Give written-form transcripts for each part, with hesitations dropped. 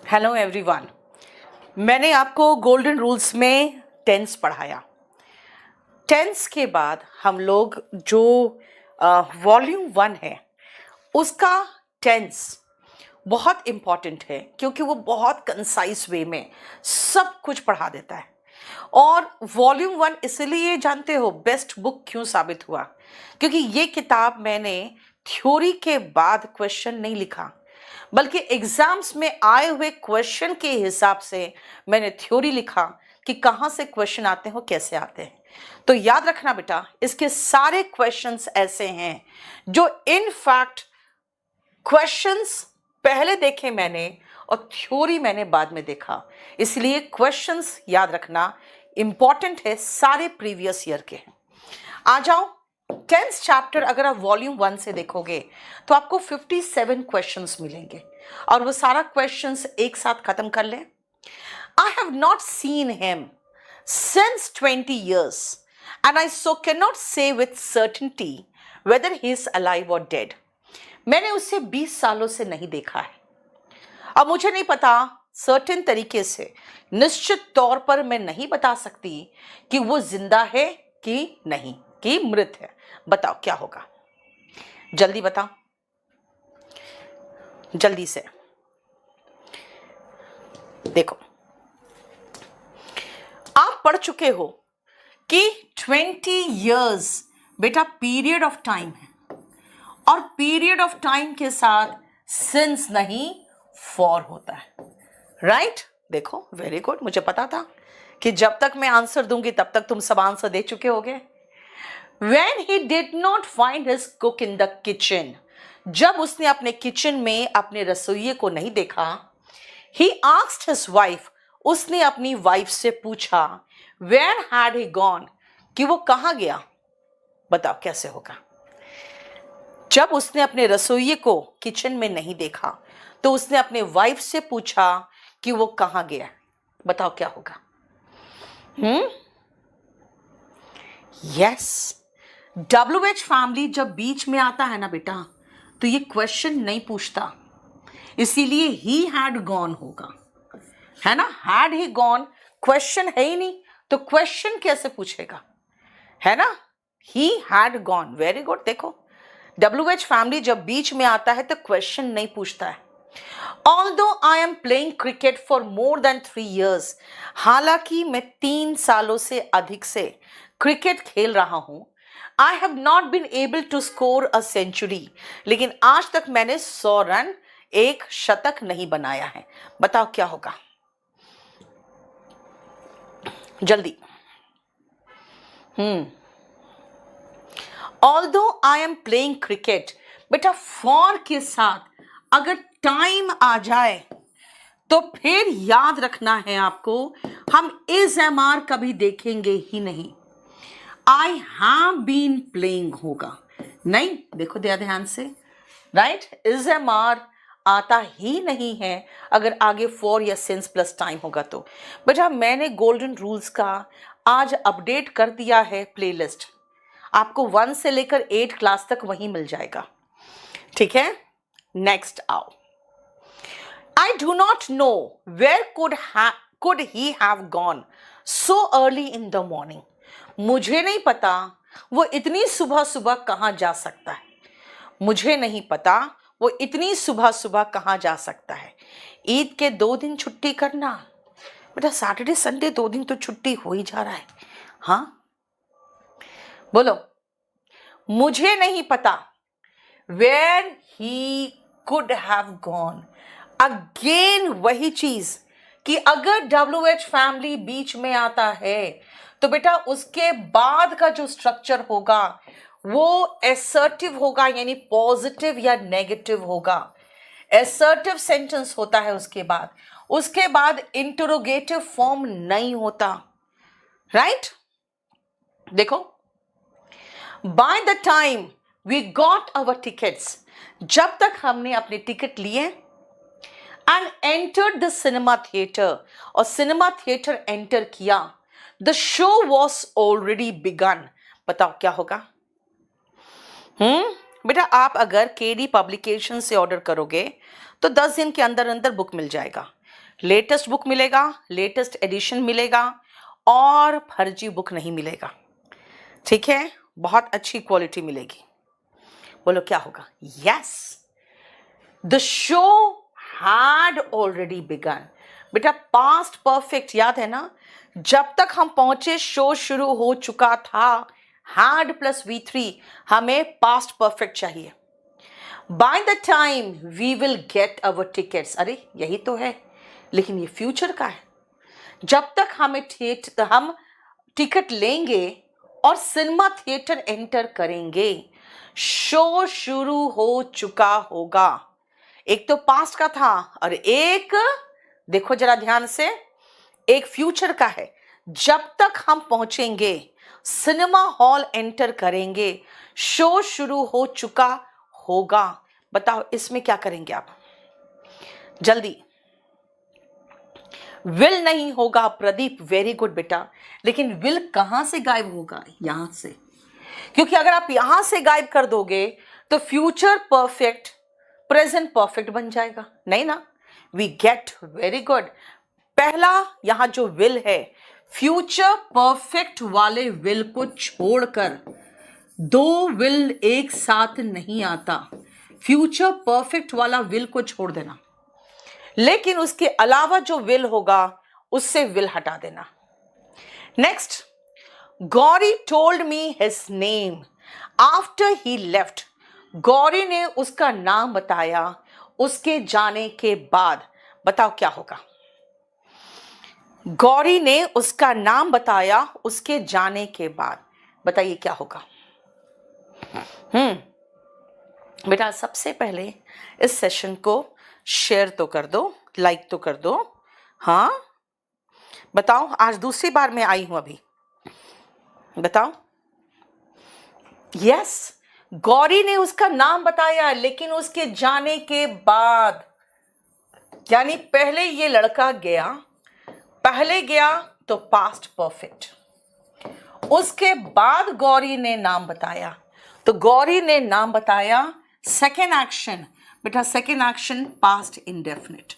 Hello everyone. मैंने आपको golden rules में टेंस पढ़ाया। टेंस के बाद हम लोग जो वॉल्यूम 1 है उसका टेंस बहुत इम्पॉर्टेंट है, क्योंकि वो बहुत कंसाइज वे में सब कुछ पढ़ा देता है। और वॉल्यूम 1 इसलिए जानते हो बेस्ट बुक क्यों साबित हुआ, क्योंकि ये किताब मैंने थ्योरी के बाद क्वेश्चन नहीं लिखा, बल्कि एग्जाम्स में आए हुए क्वेश्चन के हिसाब से मैंने थ्योरी लिखा कि कहाँ से क्वेश्चन आते हैं, कैसे आते हैं। तो याद रखना बेटा, इसके सारे क्वेश्चंस ऐसे हैं जो इन फैक्ट क्वेश्चंस पहले देखे मैंने और थ्योरी मैंने बाद में देखा, इसलिए क्वेश्चंस याद रखना इंपॉर्टेंट है, सारे प्रीवियस ईयर के हैं। आ जाओ, 10th चैप्टर अगर आप वॉल्यूम 1 से देखोगे तो आपको 57 क्वेश्चंस मिलेंगे और वो सारा क्वेश्चंस एक साथ खत्म कर ले। I have not seen him since 20 years and I so cannot say with certainty whether he is alive or dead। मैंने उसे 20 सालों से नहीं देखा है। अब मुझे नहीं पता सर्टेन तरीके से, निश्चित तौर पर मैं नहीं बता सकती कि वो जिंदा है कि नहीं, कि मृत है। बताओ क्या होगा, जल्दी बताओ, जल्दी से। देखो, आप पढ़ चुके हो कि 20 years बेटा पीरियड ऑफ टाइम है, और पीरियड ऑफ टाइम के साथ सिंस नहीं फॉर होता है, राइट? देखो, वेरी गुड, मुझे पता था कि जब तक मैं आंसर दूंगी तब तक तुम सब आंसर दे चुके होगे। When he did not find his cook in the kitchen, जब उसने अपने किचन में अपने रसोइये को नहीं देखा, he asked his wife, उसने अपनी वाइफ से पूछा, where had he gone, कि वो कहाँ गया। बताओ कैसे होगा। जब उसने अपने रसोइये को किचन में नहीं देखा तो उसने अपने वाइफ से पूछा कि वो कहाँ गया। बताओ क्या होगा। यस, WH फैमिली जब बीच में आता है ना बेटा, तो ये क्वेश्चन नहीं पूछता, इसीलिए ही हैड गॉन होगा, है ना। हैड ही गॉन क्वेश्चन है ही नहीं, तो क्वेश्चन कैसे पूछेगा, है ना। He had gone, very good. देखो, WH फैमिली जब बीच में आता है तो क्वेश्चन नहीं पूछता है। Although I am playing cricket for more than 3 years, हालांकि मैं 3 सालों से अधिक से क्रिकेट खेल रहा हूं, I have not been able to score a century, लेकिन आज तक मैंने 100 रन, एक शतक नहीं बनाया है। बताओ क्या होगा, जल्दी। Although I am playing cricket, बेटा फॉर के साथ अगर टाइम आ जाए तो फिर याद रखना है आपको, हम इज एम आर कभी देखेंगे ही नहीं। आई हैव बीन प्लेइंग होगा, नहीं। देखो ध्यान से, राइट, इज एम आर आता ही नहीं है अगर आगे फॉर या सिंस प्लस टाइम होगा तो। बेटा मैंने गोल्डन रूल्स का आज अपडेट कर दिया है प्लेलिस्ट, आपको 1 से लेकर 8 क्लास तक वहीं मिल जाएगा, ठीक है। नेक्स्ट आओ। I do not know where could he have gone so early in the morning। मुझे नहीं पता वो इतनी सुबह सुबह कहाँ जा सकता है। मुझे नहीं पता वो इतनी सुबह सुबह कहाँ जा सकता है। ईद के 2 दिन छुट्टी करना, बेटा सैटरडे संडे 2 दिन तो छुट्टी हो ही जा रहा है। हाँ बोलो, मुझे नहीं पता where he could have gone। Again वही चीज कि अगर WH फैमिली बीच में आता है तो बेटा उसके बाद का जो स्ट्रक्चर होगा वो एसर्टिव होगा, यानी पॉजिटिव या नेगेटिव होगा। एसर्टिव सेंटेंस होता है उसके बाद इंटरोगेटिव फॉर्म नहीं होता, राइट। देखो, by the time we got our tickets, जब तक हमने अपने टिकट लिए and entered the cinema theater, और सिनेमा थिएटर एंटर किया, the show was already begun। बताओ क्या होगा। बेटा आप अगर KD पब्लिकेशन से ऑर्डर करोगे तो 10 दिन के अंदर अंदर बुक मिल जाएगा, लेटेस्ट बुक मिलेगा, लेटेस्ट एडिशन मिलेगा और फर्जी बुक नहीं मिलेगा। ठीक है, बहुत अच्छी क्वालिटी मिलेगी। बोलो क्या होगा? Yes, the show had already begun. बेटा पास्ट परफेक्ट याद है ना, जब तक हम पहुंचे शो शुरू हो चुका था। हैड प्लस V3, हमें पास्ट परफेक्ट चाहिए। By the time we will get our tickets, अरे यही तो है, लेकिन ये फ्यूचर का है। जब तक हम टिकट लेंगे और सिनेमा थिएटर एंटर करेंगे, शो शुरू हो चुका होगा। एक तो पास्ट का था और एक, देखो जरा ध्यान से, एक फ्यूचर का है। जब तक हम पहुंचेंगे, सिनेमा हॉल एंटर करेंगे, शो शुरू हो चुका होगा। बताओ इसमें क्या करेंगे आप? जल्दी। विल नहीं होगा प्रदीप, वेरी गुड बेटा, लेकिन विल कहां से गायब होगा? यहां से, क्योंकि अगर आप यहां से गायब कर दोगे तो फ्यूचर परफेक्ट प्रेजेंट परफेक्ट बन जाएगा, नहीं ना? We get, very good. पहला यहां जो विल है, फ्यूचर परफेक्ट वाले विल को छोड़कर, दो विल एक साथ नहीं आता। फ्यूचर परफेक्ट वाला विल को छोड़ देना, लेकिन उसके अलावा जो विल होगा उससे विल हटा देना। Next, Gauri told me his name after he left. Gauri ने उसका नाम बताया उसके जाने के बाद। बताओ क्या होगा? गौरी ने उसका नाम बताया उसके जाने के बाद। बताइए क्या होगा? बेटा सबसे पहले इस सेशन को शेयर तो कर दो, लाइक तो कर दो। हाँ बताओ, आज दूसरी बार मैं आई हूं अभी, बताओ। यस, गौरी ने उसका नाम बताया लेकिन उसके जाने के बाद, यानी पहले ये लड़का गया, पहले गया तो पास्ट परफेक्ट, उसके बाद गौरी ने नाम बताया। तो गौरी ने नाम बताया, सेकेंड एक्शन बेटा, सेकेंड एक्शन पास्ट इंडेफिनिट।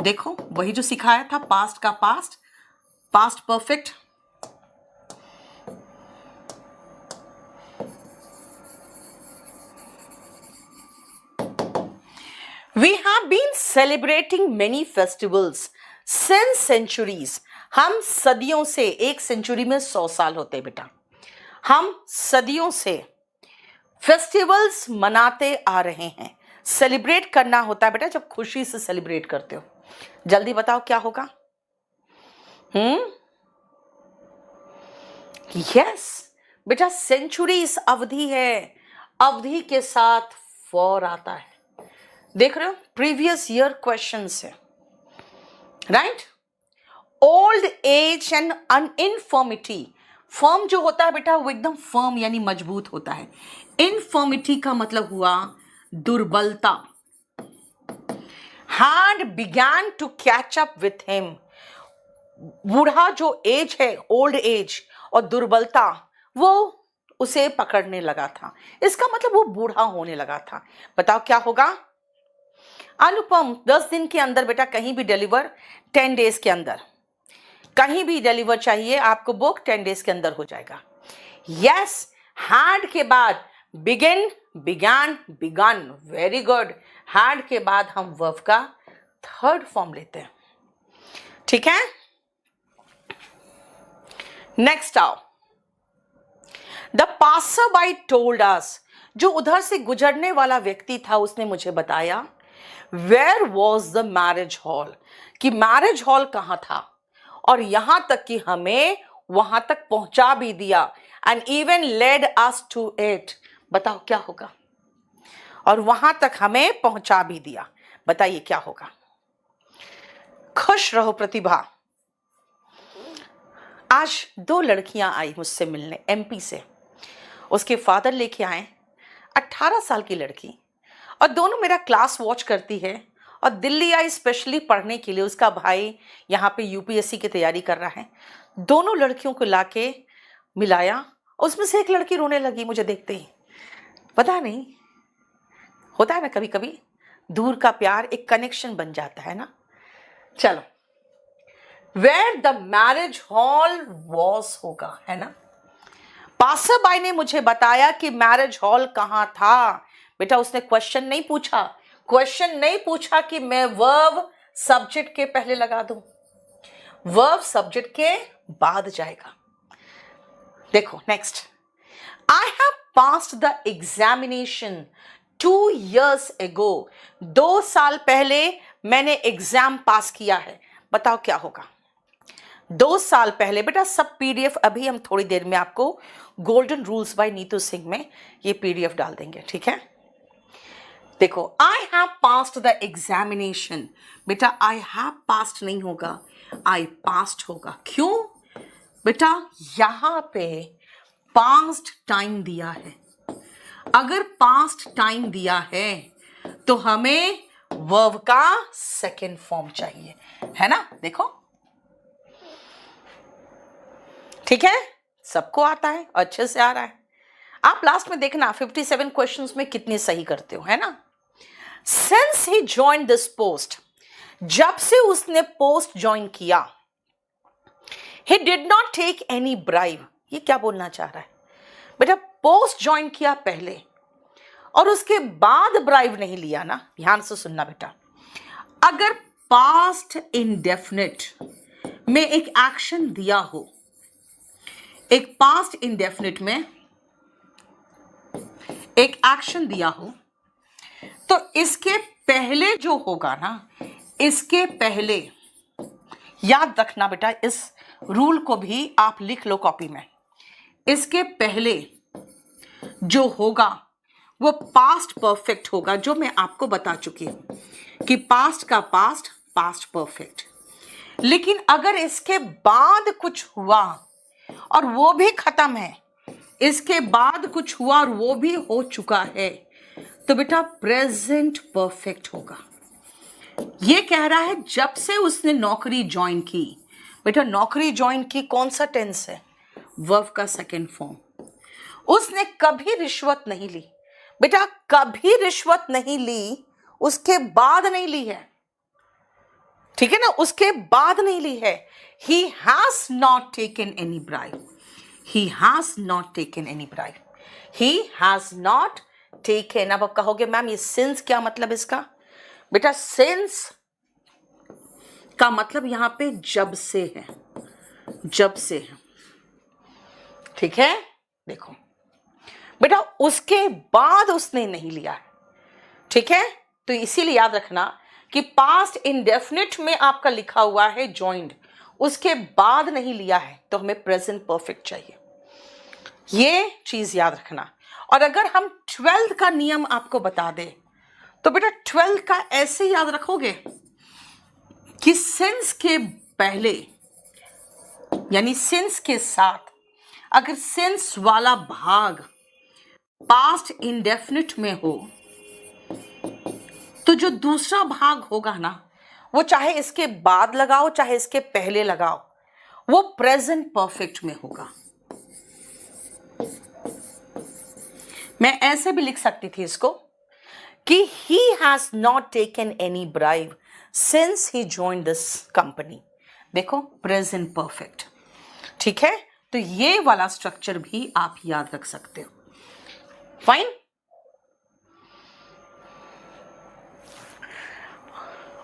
देखो वही जो सिखाया था, पास्ट का past, past perfect. We have been celebrating many festivals since centuries. हम सदियों से, एक सेंचुरी में 100 साल होते हैं बेटा, हम सदियों से फेस्टिवल्स मनाते आ रहे हैं। सेलिब्रेट करना होता है बेटा जब खुशी से सेलिब्रेट करते हो। जल्दी बताओ क्या होगा? यस बेटा, सेंचुरीज अवधि है, अवधि के साथ फॉर आता है। देख रहे हो, प्रीवियस ईयर क्वेश्चन से, right? Old age and uniformity. Firm जो होता है बेटा वो एकदम फर्म यानी मजबूत होता है। इनफॉर्मिटी का मतलब हुआ दुर्बलता। Had begun to catch up with him. बूढ़ा जो एज है, ओल्ड एज, और दुर्बलता वो उसे पकड़ने लगा था। इसका मतलब वो बूढ़ा होने लगा था। बताओ क्या होगा? अनुपम 10 दिन के अंदर बेटा कहीं भी डिलीवर, 10 डेज के अंदर कहीं भी डिलीवर चाहिए आपको बुक, 10 डेज के अंदर हो जाएगा। यस, हैड के बाद begin, began, begun, very good. Had के बाद हम वर्ब का थर्ड फॉर्म लेते हैं, ठीक है? नेक्स्ट आओ, the passer by told us. जो उधर से गुजरने वाला व्यक्ति था उसने मुझे बताया, where was the marriage hall, कि मैरिज हॉल कहां था, और यहां तक कि हमें वहां तक पहुंचा भी दिया, and even led us to it. बताओ क्या होगा? और वहां तक हमें पहुंचा भी दिया। बताइए क्या होगा? खुश रहो प्रतिभा। आज 2 लड़कियां आई मुझसे मिलने MP से, उसके फादर लेके आए, 18 साल की लड़की, और दोनों मेरा क्लास वॉच करती है, और दिल्ली आई स्पेशली पढ़ने के लिए। उसका भाई यहाँ पे UPSC की तैयारी कर रहा है। दोनों लड़कियों को लाके मिलाया, उसमें से एक लड़की रोने लगी मुझे देखते ही। पता नहीं, होता है ना कभी कभी, दूर का प्यार एक कनेक्शन बन जाता है ना। चलो where the marriage hall was होगा, है ना। पासर बाई ने मुझे बताया कि मैरिज हॉल कहाँ था। बेटा उसने क्वेश्चन नहीं पूछा, क्वेश्चन नहीं पूछा कि मैं वर्ब सब्जेक्ट के पहले लगा दूं, वर्ब सब्जेक्ट के बाद जाएगा। देखो next, I have passed the examination 2 years ago। 2 साल पहले मैंने एग्जाम पास किया है। बताओ क्या होगा। 2 साल पहले। बेटा सब पीडीएफ अभी हम थोड़ी देर में आपको golden rules by Neetu Singh में ये पीडीएफ डाल देंगे, ठीक है। देखो, I have passed the examination. बेटा आई हैव पास्ड नहीं होगा, आई पास्ड होगा। क्यों बेटा, यहां पे पास्ट टाइम दिया है। अगर पास्ट टाइम दिया है तो हमें वर्ब का सेकेंड फॉर्म चाहिए, है ना। देखो ठीक है, सबको आता है, अच्छे से आ रहा है। आप लास्ट में देखना 57 क्वेश्चंस में कितने सही करते हो, है ना। Since he join this post, जब से उसने पोस्ट ज्वाइन किया, he did not take any bribe. ये क्या बोलना चाह रहा है बेटा, पोस्ट ज्वाइन किया पहले और उसके बाद ब्राइब नहीं लिया ना। ध्यान से सुनना बेटा, अगर पास्ट इंडेफिनिट में एक एक्शन दिया हो, एक पास्ट इंडेफिनिट में एक एक्शन दिया हो, तो इसके पहले जो होगा ना, इसके पहले याद रखना बेटा, इस रूल को भी आप लिख लो कॉपी में। इसके पहले जो होगा वो पास्ट परफेक्ट होगा, जो मैं आपको बता चुकी हूं कि पास्ट का पास्ट, पास्ट परफेक्ट। लेकिन अगर इसके बाद कुछ हुआ और वो भी खत्म है, इसके बाद कुछ हुआ और वो भी हो चुका है, तो बेटा प्रेजेंट परफेक्ट होगा। ये कह रहा है जब से उसने नौकरी ज्वाइन की। बेटा नौकरी ज्वाइन की कौन सा टेंस है, वर्ब का सेकेंड फॉर्म। उसने कभी रिश्वत नहीं ली। बेटा कभी रिश्वत नहीं ली, उसके बाद नहीं ली है, ठीक है ना, उसके बाद नहीं ली है। He has not taken any bribe, he has not taken any bribe, he has not taken. अब आप कहोगे मैम ये सिंस क्या मतलब इसका। बेटा सिंस का मतलब यहां पे जब से है, जब से है, ठीक है। देखो बेटा उसके बाद उसने नहीं लिया है, ठीक है। तो इसीलिए याद रखना कि पास्ट इंडेफिनिट में आपका लिखा हुआ है जॉइंड, उसके बाद नहीं लिया है, तो हमें प्रेजेंट परफेक्ट चाहिए। ये चीज याद रखना। और अगर हम 12th का नियम आपको बता दें तो बेटा 12th का ऐसे याद रखोगे कि सिंस के पहले यानी सिंस के साथ अगर सिंस वाला भाग पास्ट इंडेफिनिट में हो, तो जो दूसरा भाग होगा ना, वो चाहे इसके बाद लगाओ चाहे इसके पहले लगाओ, वो प्रेजेंट परफेक्ट में होगा। मैं ऐसे भी लिख सकती थी इसको कि he has not taken any bribe since he joined this company। देखो प्रेजेंट परफेक्ट, ठीक है। तो ये वाला स्ट्रक्चर भी आप याद रख सकते हो। फाइन।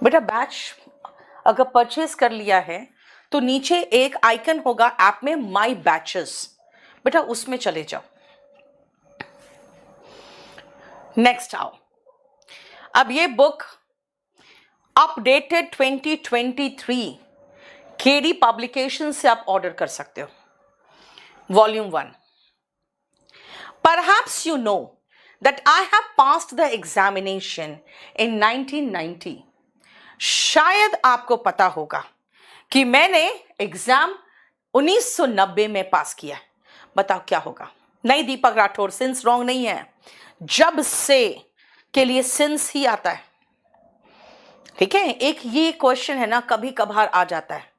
बेटा बैच अगर परचेज कर लिया है तो नीचे एक आइकन होगा ऐप में, माई बैचेस। बेटा उसमें चले जाओ। नेक्स्ट आओ, अब ये बुक अपडेटेड 2023 केडी पब्लिकेशन से आप ऑर्डर कर सकते हो, volume 1। Perhaps you know that I have passed the examination in 1990। शायद आपको पता होगा कि मैंने एग्जाम 1990 में पास किया है। बताओ क्या होगा। नहीं दीपक राठौर, सिंस रॉन्ग नहीं है, जब से के लिए सिंस ही आता है, ठीक है। एक ये क्वेश्चन है ना, कभी कभार आ जाता है,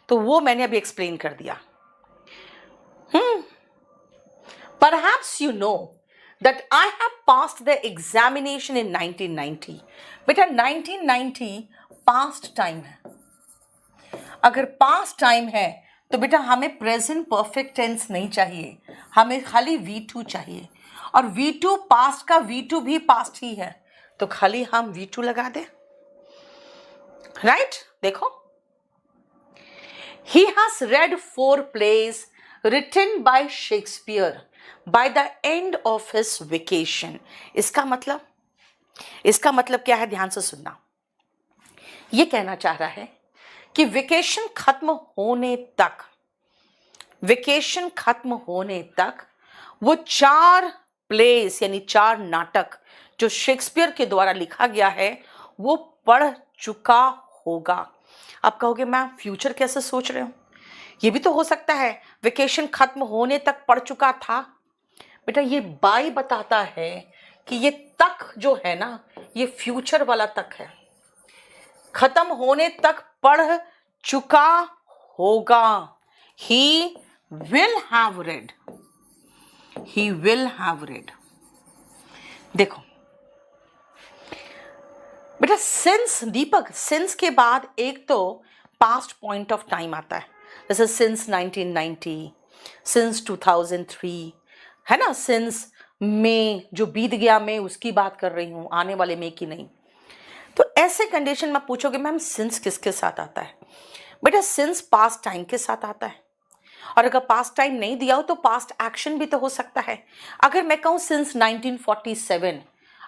तो वो मैंने अभी एक्सप्लेन कर दिया। Perhaps you know that I have passed the examination in 1990। बेटा 1990 पास्ट टाइम है। अगर पास्ट टाइम है तो बेटा हमें प्रेजेंट परफेक्ट टेंस नहीं चाहिए, हमें खाली V2 चाहिए, और V2 पास्ट का V2 भी पास्ट ही है, तो खाली हम V2 लगा दें, राइट? देखो, he has read 4 plays written by Shakespeare by the end of his vacation. इसका मतलब क्या है? ध्यान से सुनना। ये कहना चाह रहा है कि वेकेशन खत्म होने तक वो 4 प्लेस यानी 4 नाटक जो शेक्सपियर के द्वारा लिखा गया है वो पढ़ चुका होगा। आप कहोगे मैम फ्यूचर कैसे सोच रहे हो? ये भी तो हो सकता है वेकेशन खत्म होने तक पढ़ चुका था। बेटा ये बाई बताता है कि ये तक जो है ना, ये फ्यूचर वाला तक है, खत्म होने तक पढ़ चुका होगा। He will have read. देखो बेटा, सिंस दीपक, सिंस के बाद एक तो पास्ट पॉइंट ऑफ टाइम आता है, जैसे सिंस 1990, सिंस 2003, है ना, सिंस मई जो बीत गया, मैं उसकी बात कर रही हूँ, आने वाले मई की नहीं। तो ऐसे कंडीशन में पूछोगे मैम सिंस किसके साथ आता है? बेटा सिंस पास्ट टाइम के साथ आता है, और अगर पास्ट टाइम नहीं दिया हो तो पास्ट एक्शन भी तो हो सकता है। अगर मैं कहूँ सिंस 1947,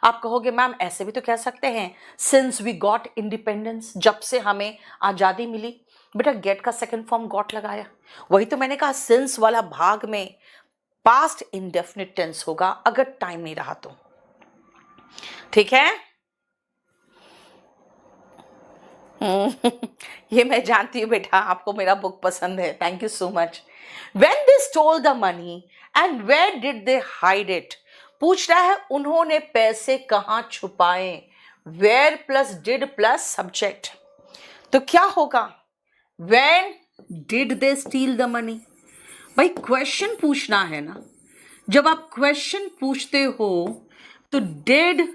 आप कहोगे मैम ऐसे भी तो कह सकते हैं सिंस वी गॉट इंडिपेंडेंस, जब से हमें आज़ादी मिली। बेटा गेट का सेकंड फॉर्म गॉट लगाया, वही तो मैंने कहा सिंस वाला भाग में पास्ट इंडेफिनिट टेंस होगा अगर टाइम नहीं रहा तो, ठीक है? ये मैं जानती हूँ बेटा, आपको मेरा बुक पसंद है, thank you so much. When they stole the money and where did they hide it? पूछ रहा है उन्होंने पैसे कहाँ छुपाए, where plus did plus subject, तो क्या होगा? When did they steal the money? भाई क्वेश्चन पूछना है ना, जब आप क्वेश्चन पूछते हो तो did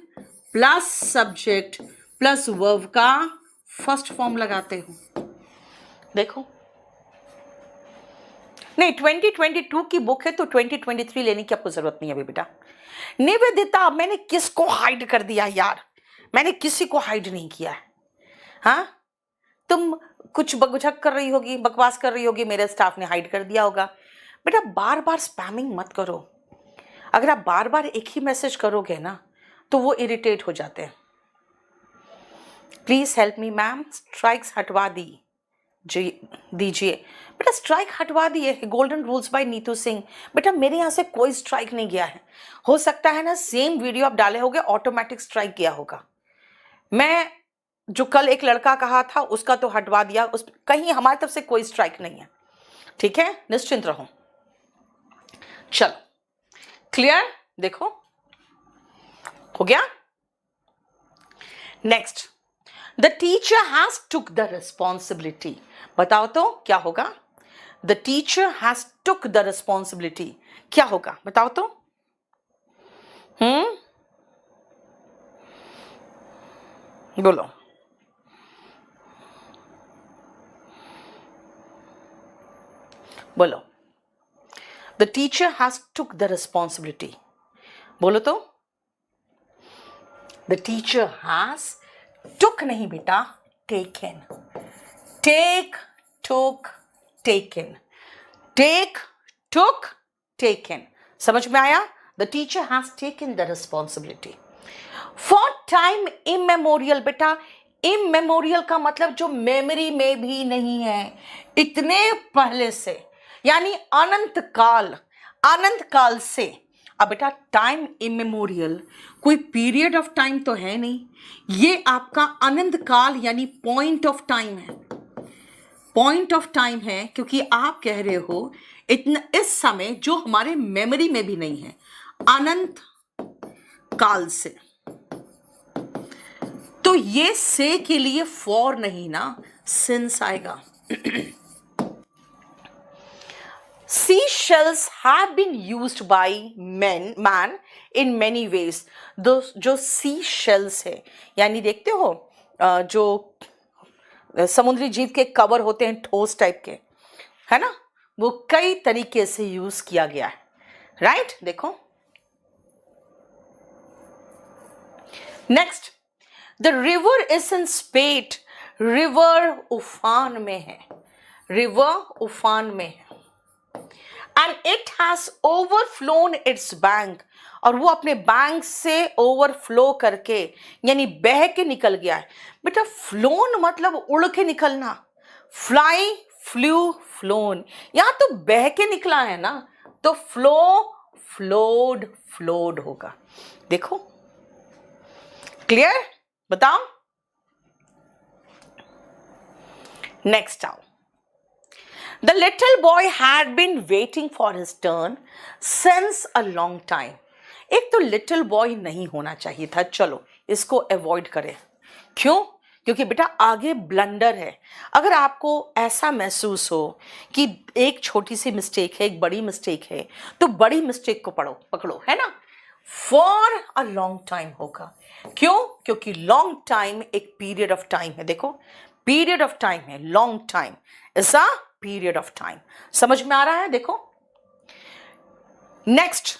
plus subject plus verb का फर्स्ट फॉर्म लगाते हो। देखो नहीं, 2022 की बुक है तो 2023 लेने की आपको जरूरत नहीं है अभी बेटा। निवेदिता, मैंने किसको हाइड कर दिया यार? मैंने किसी को हाइड नहीं किया है। हाँ, तुम कुछ बकझक कर रही होगी, बकवास कर रही होगी, मेरे स्टाफ ने हाइड कर दिया होगा। बेटा बार बार स्पैमिंग मत करो। अगर आप बार बार एक ही मैसेज करोगे ना तो वो इरिटेट हो जाते हैं। Please help me ma'am, strikes हटवा दीजिए। बेटा स्ट्राइक हटवा दिए, golden rules by Neetu Singh. बेटा मेरे यहाँ से कोई स्ट्राइक नहीं गया है, हो सकता है ना सेम वीडियो आप डाले होगे ऑटोमेटिक स्ट्राइक गया होगा। मैं जो कल एक लड़का कहा था उसका तो हटवा दिया, उस कहीं हमारी तरफ से कोई स्ट्राइक नहीं है, ठीक है, निश्चिंत रहो। चलो क्लियर? देखो हो गया। Next, the teacher has took the responsibility. बताओ तो क्या होगा? The teacher has took the responsibility, क्या होगा बताओ तो? बोलो। बोलो, the teacher has took the responsibility, बोलो तो। द टीचर हैज टुक नहीं बेटा, टेकन। टेक, टुक, टेकन। टेक, टुक, टेकन। समझ में आया? The teacher has taken the responsibility for time immemorial. बेटा इमेमोरियल का मतलब जो मेमोरी में भी नहीं है, इतने पहले से, यानी अनंत काल से। अब बेटा टाइम इमेमोरियल कोई पीरियड ऑफ टाइम तो है नहीं, ये आपका अनंत काल यानी पॉइंट ऑफ टाइम है। पॉइंट ऑफ टाइम है क्योंकि आप कह रहे हो इतना इस समय जो हमारे मेमोरी में भी नहीं है, अनंत काल से। तो ये से के लिए फॉर नहीं ना, सिंस आएगा। Seashells have been used by man in many ways. जो seashells है, यानी देखते हो जो समुद्री जीव के कवर होते हैं ठोस टाइप के, है ना, वो कई तरीके से यूज किया गया है, राइट। देखो next, the river is in spate, river उफान में है, रिवर उफान में है, and it has overflown its bank, और वो अपने बैंक से ओवरफ्लो करके यानी बह के निकल गया है। बेटा फ्लोन मतलब उड़ के निकलना, फ्लाई, फ्लू, फ्लोन, यहां तो बह के निकला है ना, तो फ्लो, फ्लोड, फ्लोड होगा। देखो क्लियर, बताओ। नेक्स्ट आओ, the little boy had been waiting for his turn since a long time. एक तो लिटिल बॉय नहीं होना चाहिए था, चलो इसको अवॉइड करें। क्यों? क्योंकि बेटा आगे ब्लंडर है। अगर आपको ऐसा महसूस हो कि एक छोटी सी मिस्टेक है, एक बड़ी मिस्टेक है, तो बड़ी मिस्टेक को पकड़ो, है ना। फॉर अ लॉन्ग टाइम होगा। क्यों? क्योंकि लॉन्ग टाइम एक पीरियड ऑफ टाइम है। देखो पीरियड ऑफ टाइम है, long time is a period of time. समझ में आ रहा है? देखो नेक्स्ट,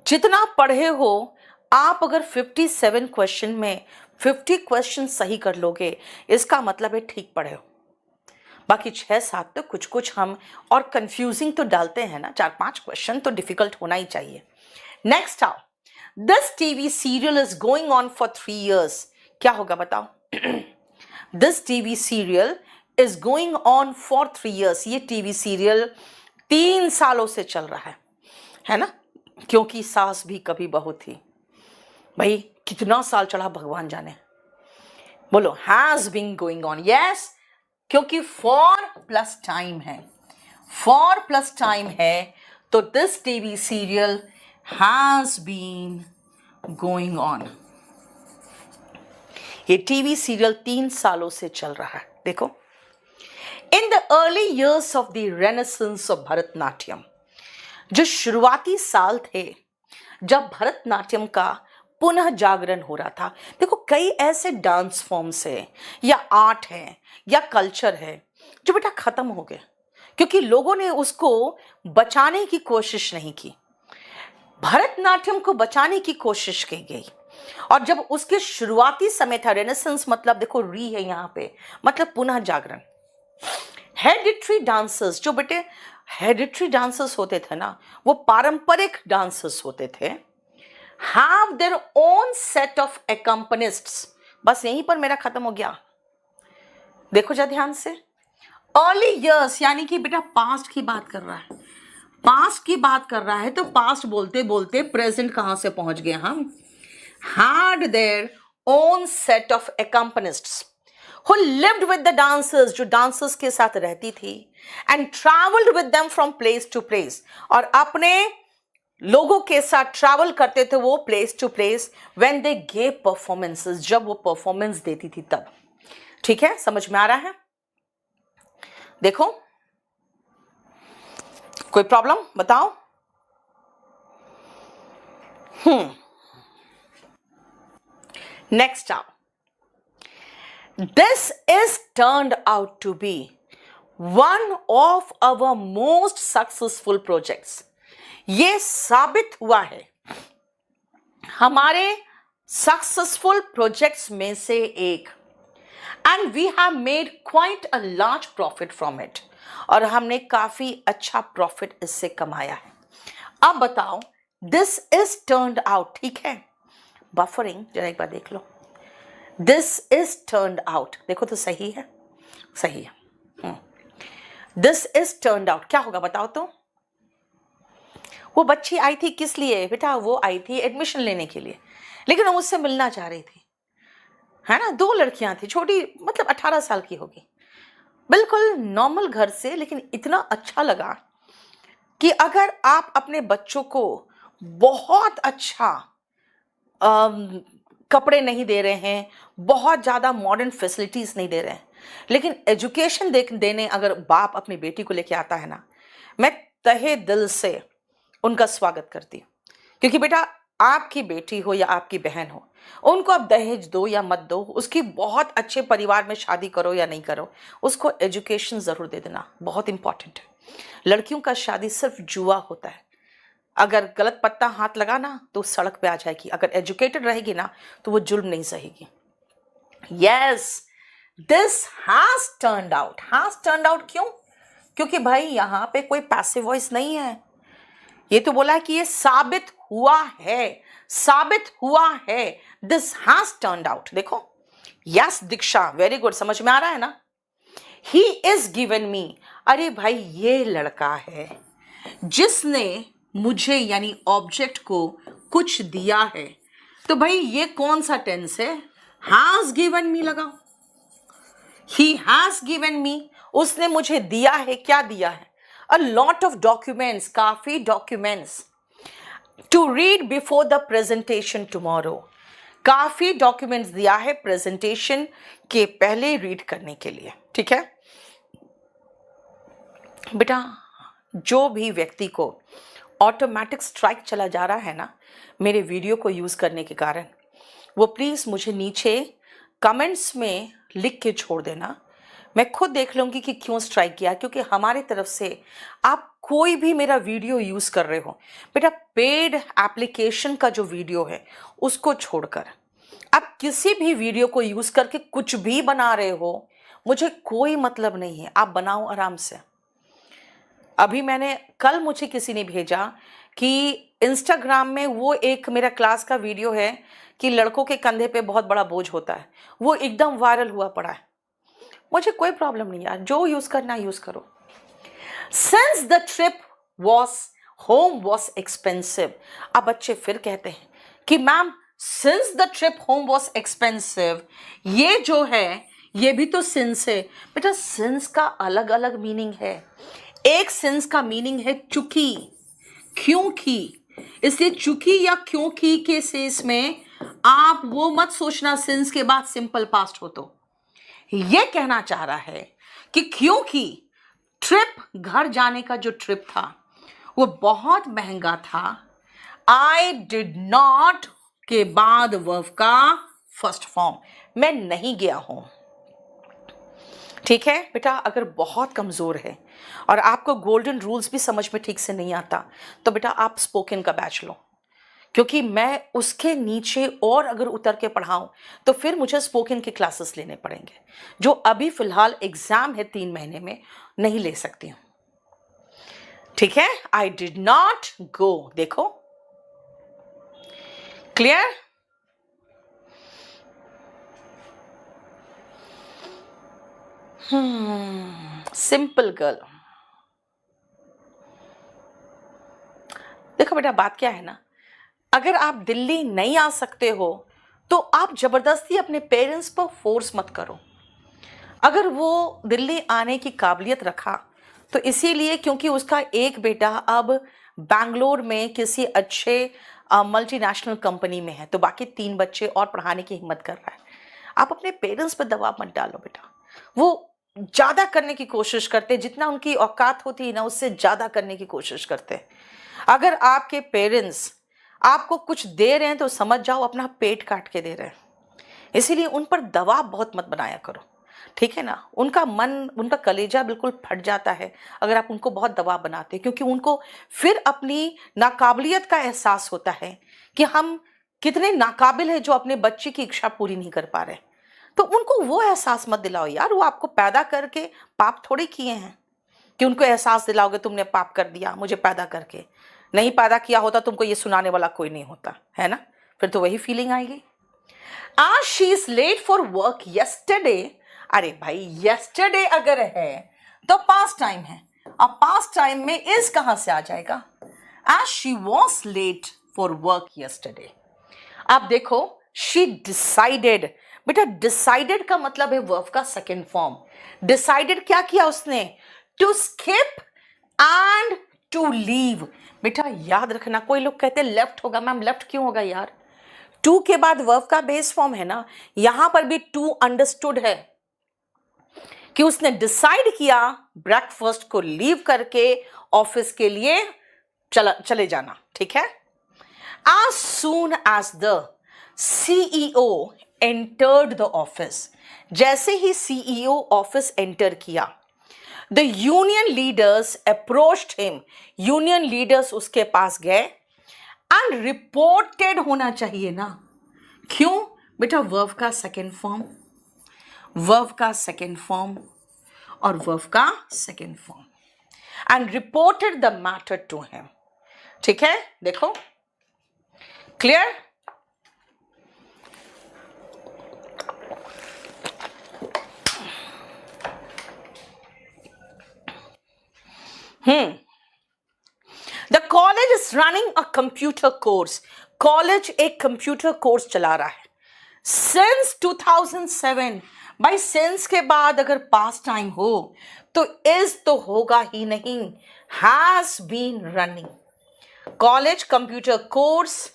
जितना पढ़े हो आप, अगर 57 क्वेश्चन में 50 क्वेश्चन सही कर लोगे, इसका मतलब है ठीक पढ़े हो। बाकी 6-7 तो कुछ कुछ हम और कंफ्यूजिंग तो डालते हैं ना, 4-5 क्वेश्चन तो डिफिकल्ट होना ही चाहिए। नेक्स्ट आओ, this TV serial is going on for 3 years। क्या होगा बताओ? This TV serial is going on for 3 years। ये टीवी सीरियल 3 सालों से चल रहा है ना, क्योंकि सास भी कभी बहू थी। भाई कितना साल चढ़ा भगवान जाने। बोलो, has been going on, yes, क्योंकि फॉर प्लस टाइम है, फॉर प्लस टाइम है, तो this TV serial has been going on. ये टीवी सीरियल 3 सालों से चल रहा है। देखो, in the early years of the renaissance of Bharatanatyam, जो शुरुआती साल थे जब भरतनाट्यम का पुनः जागरण हो रहा था। देखो कई ऐसे डांस फॉर्म्स है या आर्ट है या कल्चर है जो बेटा खत्म हो गए, क्योंकि लोगों ने उसको बचाने की कोशिश नहीं की। भरतनाट्यम को बचाने की कोशिश की गई, और जब उसके शुरुआती समय था, रेनेसेंस मतलब देखो री है यहाँ पे, मतलब पुनः जागरण। हेरिडिटरी डांसर्स, जो बेटे हेरिडिटरी डांसर्स होते थे ना, वो पारंपरिक डांसर्स होते थे, have their own set of accompanists. बस यहीं पर मेरा खत्म हो गया। देखो जा ध्यान से, अर्ली ईयर्स यानी कि बेटा पास्ट की बात कर रहा है, पास्ट की बात कर रहा है, तो पास्ट बोलते बोलते प्रेजेंट कहां से पहुंच गए हम। had their own set of accompanists who lived with the dancers, जो dancers के साथ रहती थी, and traveled with them from place to place, और अपने लोगों के साथ ट्रैवल करते थे वो place to place, when they gave performances, जब वो परफॉर्मेंस देती थी तब। ठीक है, समझ में आ रहा है? देखो कोई प्रॉब्लम बताओ? Next up, this is turned out to be one of our most successful projects. ये साबित हुआ है हमारे सक्सेसफुल प्रोजेक्ट्स में से एक, and we have made quite a large profit from it, और हमने काफी अच्छा प्रॉफिट इससे कमाया है। अब बताओ, this is turned out, ठीक है, बफरिंग जरा एक बार देख लो, दिस इज टर्न्ड आउट, देखो तो सही है, सही है। दिस इज टर्न्ड आउट क्या होगा बताओ तो? वो बच्ची आई थी किस लिए बेटा? वो आई थी एडमिशन लेने के लिए, लेकिन वो मुझसे मिलना चाह रही थी, है ना। 2 लड़कियां थी, छोटी मतलब 18 साल की होगी, बिल्कुल नॉर्मल घर से, लेकिन इतना अच्छा लगा कि अगर आप अपने बच्चों को बहुत अच्छा कपड़े नहीं दे रहे हैं, बहुत ज़्यादा मॉडर्न फैसिलिटीज़ नहीं दे रहे हैं, लेकिन एजुकेशन देने अगर बाप अपनी बेटी को लेके आता है ना, मैं तहे दिल से उनका स्वागत करती हूँ। क्योंकि बेटा आपकी बेटी हो या आपकी बहन हो, उनको आप दहेज दो या मत दो, उसकी बहुत अच्छे परिवार में शादी करो या नहीं करो, उसको एजुकेशन ज़रूर दे देना, बहुत इंपॉर्टेंट है। लड़कियों का शादी सिर्फ जुआ होता है। अगर गलत पत्ता हाथ लगा ना तो सड़क पे आ जाएगी, अगर एजुकेटेड रहेगी ना तो वो जुल्म नहीं सहेगी। Yes, this has turned out क्यों? क्योंकि भाई यहाँ पे कोई पैसिव वॉइस नहीं है, ये तो बोला है कि ये साबित हुआ है, साबित हुआ है। This has turned out. देखो, यस दीक्षा, वेरी गुड, समझ में आ रहा है ना। ही इज गिवन मी, अरे भाई ये लड़का है जिसने मुझे यानी ऑब्जेक्ट को कुछ दिया है। तो भाई ये कौन सा टेंस है? हैज गिवन मी लगाओ। ही हैज गिवन मी, उसने मुझे दिया है। क्या दिया है? अ लॉट ऑफ डॉक्यूमेंट्स, काफी documents to read before the presentation tomorrow. काफी डॉक्यूमेंट्स दिया है प्रेजेंटेशन के पहले रीड करने के लिए। ठीक है बेटा, जो भी व्यक्ति को ऑटोमेटिक स्ट्राइक चला जा रहा है ना मेरे वीडियो को यूज करने के कारण, वो प्लीज मुझे नीचे कमेंट्स में लिख के छोड़ देना। मैं खुद देख लूंगी कि क्यों स्ट्राइक किया, क्योंकि हमारी तरफ से आप कोई भी मेरा वीडियो यूज कर रहे हो बेटा, पेड एप्लीकेशन का जो वीडियो है उसको छोड़कर आप किसी भी वीडियो को यूज करके कुछ भी बना रहे हो, मुझे कोई मतलब नहीं है, आप बनाओ आराम से। अभी कल मुझे किसी ने भेजा कि इंस्टाग्राम में वो एक मेरा क्लास का वीडियो है कि लड़कों के कंधे पे बहुत बड़ा बोझ होता है, वो एकदम वायरल हुआ पड़ा है। मुझे कोई प्रॉब्लम नहीं यार, जो यूज करना यूज करो। Since the trip home was expensive, अब बच्चे फिर कहते हैं कि ma'am since the trip home was expensive, ये जो है ये भी तो सिंस है। बेटा सिंस का अलग अलग मीनिंग है। एक सिंस का मीनिंग है चूंकि, क्योंकि, इसलिए चूंकि या क्योंकि के सेंस में आप वो मत सोचना सिंस के बाद सिंपल पास्ट हो। तो ये कहना चाह रहा है कि क्योंकि ट्रिप, घर जाने का जो ट्रिप था वो बहुत महंगा था, आई डिड नॉट के बाद वर्ब का फर्स्ट फॉर्म, मैं नहीं गया हूं। ठीक है बेटा, अगर बहुत कमजोर है और आपको गोल्डन रूल्स भी समझ में ठीक से नहीं आता तो बेटा आप स्पोकन का बैच लो, क्योंकि मैं उसके नीचे और अगर उतर के पढ़ाऊं तो फिर मुझे स्पोकन के क्लासेस लेने पड़ेंगे, जो अभी फिलहाल एग्जाम है 3 महीने में, नहीं ले सकती हूं। ठीक है, आई डिड नॉट गो। देखो क्लियर? Simple girl. देखो बेटा, बात क्या है ना, अगर आप दिल्ली नहीं आ सकते हो तो आप जबरदस्ती अपने पेरेंट्स पर फोर्स मत करो। अगर वो दिल्ली आने की काबिलियत रखा तो इसीलिए क्योंकि उसका एक बेटा अब बैंगलोर में किसी अच्छे मल्टीनेशनल कंपनी में है, तो बाकी 3 बच्चे और पढ़ाने की हिम्मत कर रहा है। आप अपने पेरेंट्स पर दबाव मत डालो बेटा, वो ज़्यादा करने की कोशिश करते, जितना उनकी औकात होती है ना उससे ज़्यादा करने की कोशिश करते। अगर आपके पेरेंट्स आपको कुछ दे रहे हैं तो समझ जाओ अपना पेट काट के दे रहे हैं, इसीलिए उन पर दबाव बहुत मत बनाया करो। ठीक है ना, उनका मन, उनका कलेजा बिल्कुल फट जाता है अगर आप उनको बहुत दबाव बनाते हैं, क्योंकि उनको फिर अपनी नाकाबिलियत का एहसास होता है कि हम कितने नाकाबिल हैं जो अपने बच्चे की इच्छा पूरी नहीं कर पा रहे। तो उनको वो एहसास मत दिलाओ यार, वो आपको पैदा करके पाप थोड़े किए हैं कि उनको एहसास दिलाओगे तुमने पाप कर दिया मुझे पैदा करके। नहीं पैदा किया होता तुमको ये सुनाने वाला कोई नहीं होता है ना, फिर तो वही फीलिंग आएगी। आज she is late for work yesterday, अरे भाई येस्टरडे अगर है तो पास्ट टाइम है, अब पास्ट टाइम में इज कहां से आ जाएगा? आज she was late for work yesterday. आप देखो, शी डिसाइडेड, बेटा डिसाइडेड का मतलब है वर्ब का सेकेंड फॉर्म। डिसाइडेड क्या किया उसने? To skip and to leave. बेटा याद रखना, कोई लोग कहते हैं लेफ्ट होगा, मैम लेफ्ट क्यों होगा यार? टू के बाद वर्ब का बेस फॉर्म है ना, यहां पर भी टू अंडरस्टूड है कि उसने डिसाइड किया ब्रेकफास्ट को लीव करके ऑफिस के लिए चले जाना। ठीक है, as soon as the CEO entered the office, जैसे ही CEO ऑफिस एंटर किया, the union leaders approached him, union leaders उसके पास गए and reported होना चाहिए ना, क्यों बेटा? वर्ब का सेकेंड फॉर्म, वर्ब का सेकेंड फॉर्म और वर्ब का second form, and reported the matter to him. ठीक है, देखो clear? The college is running a computer course. College एक कंप्यूटर कोर्स चला रहा है सिंस 2007. भाई सिंस के बाद अगर पास्ट टाइम हो तो इज तो होगा ही नहीं, has been running. College computer course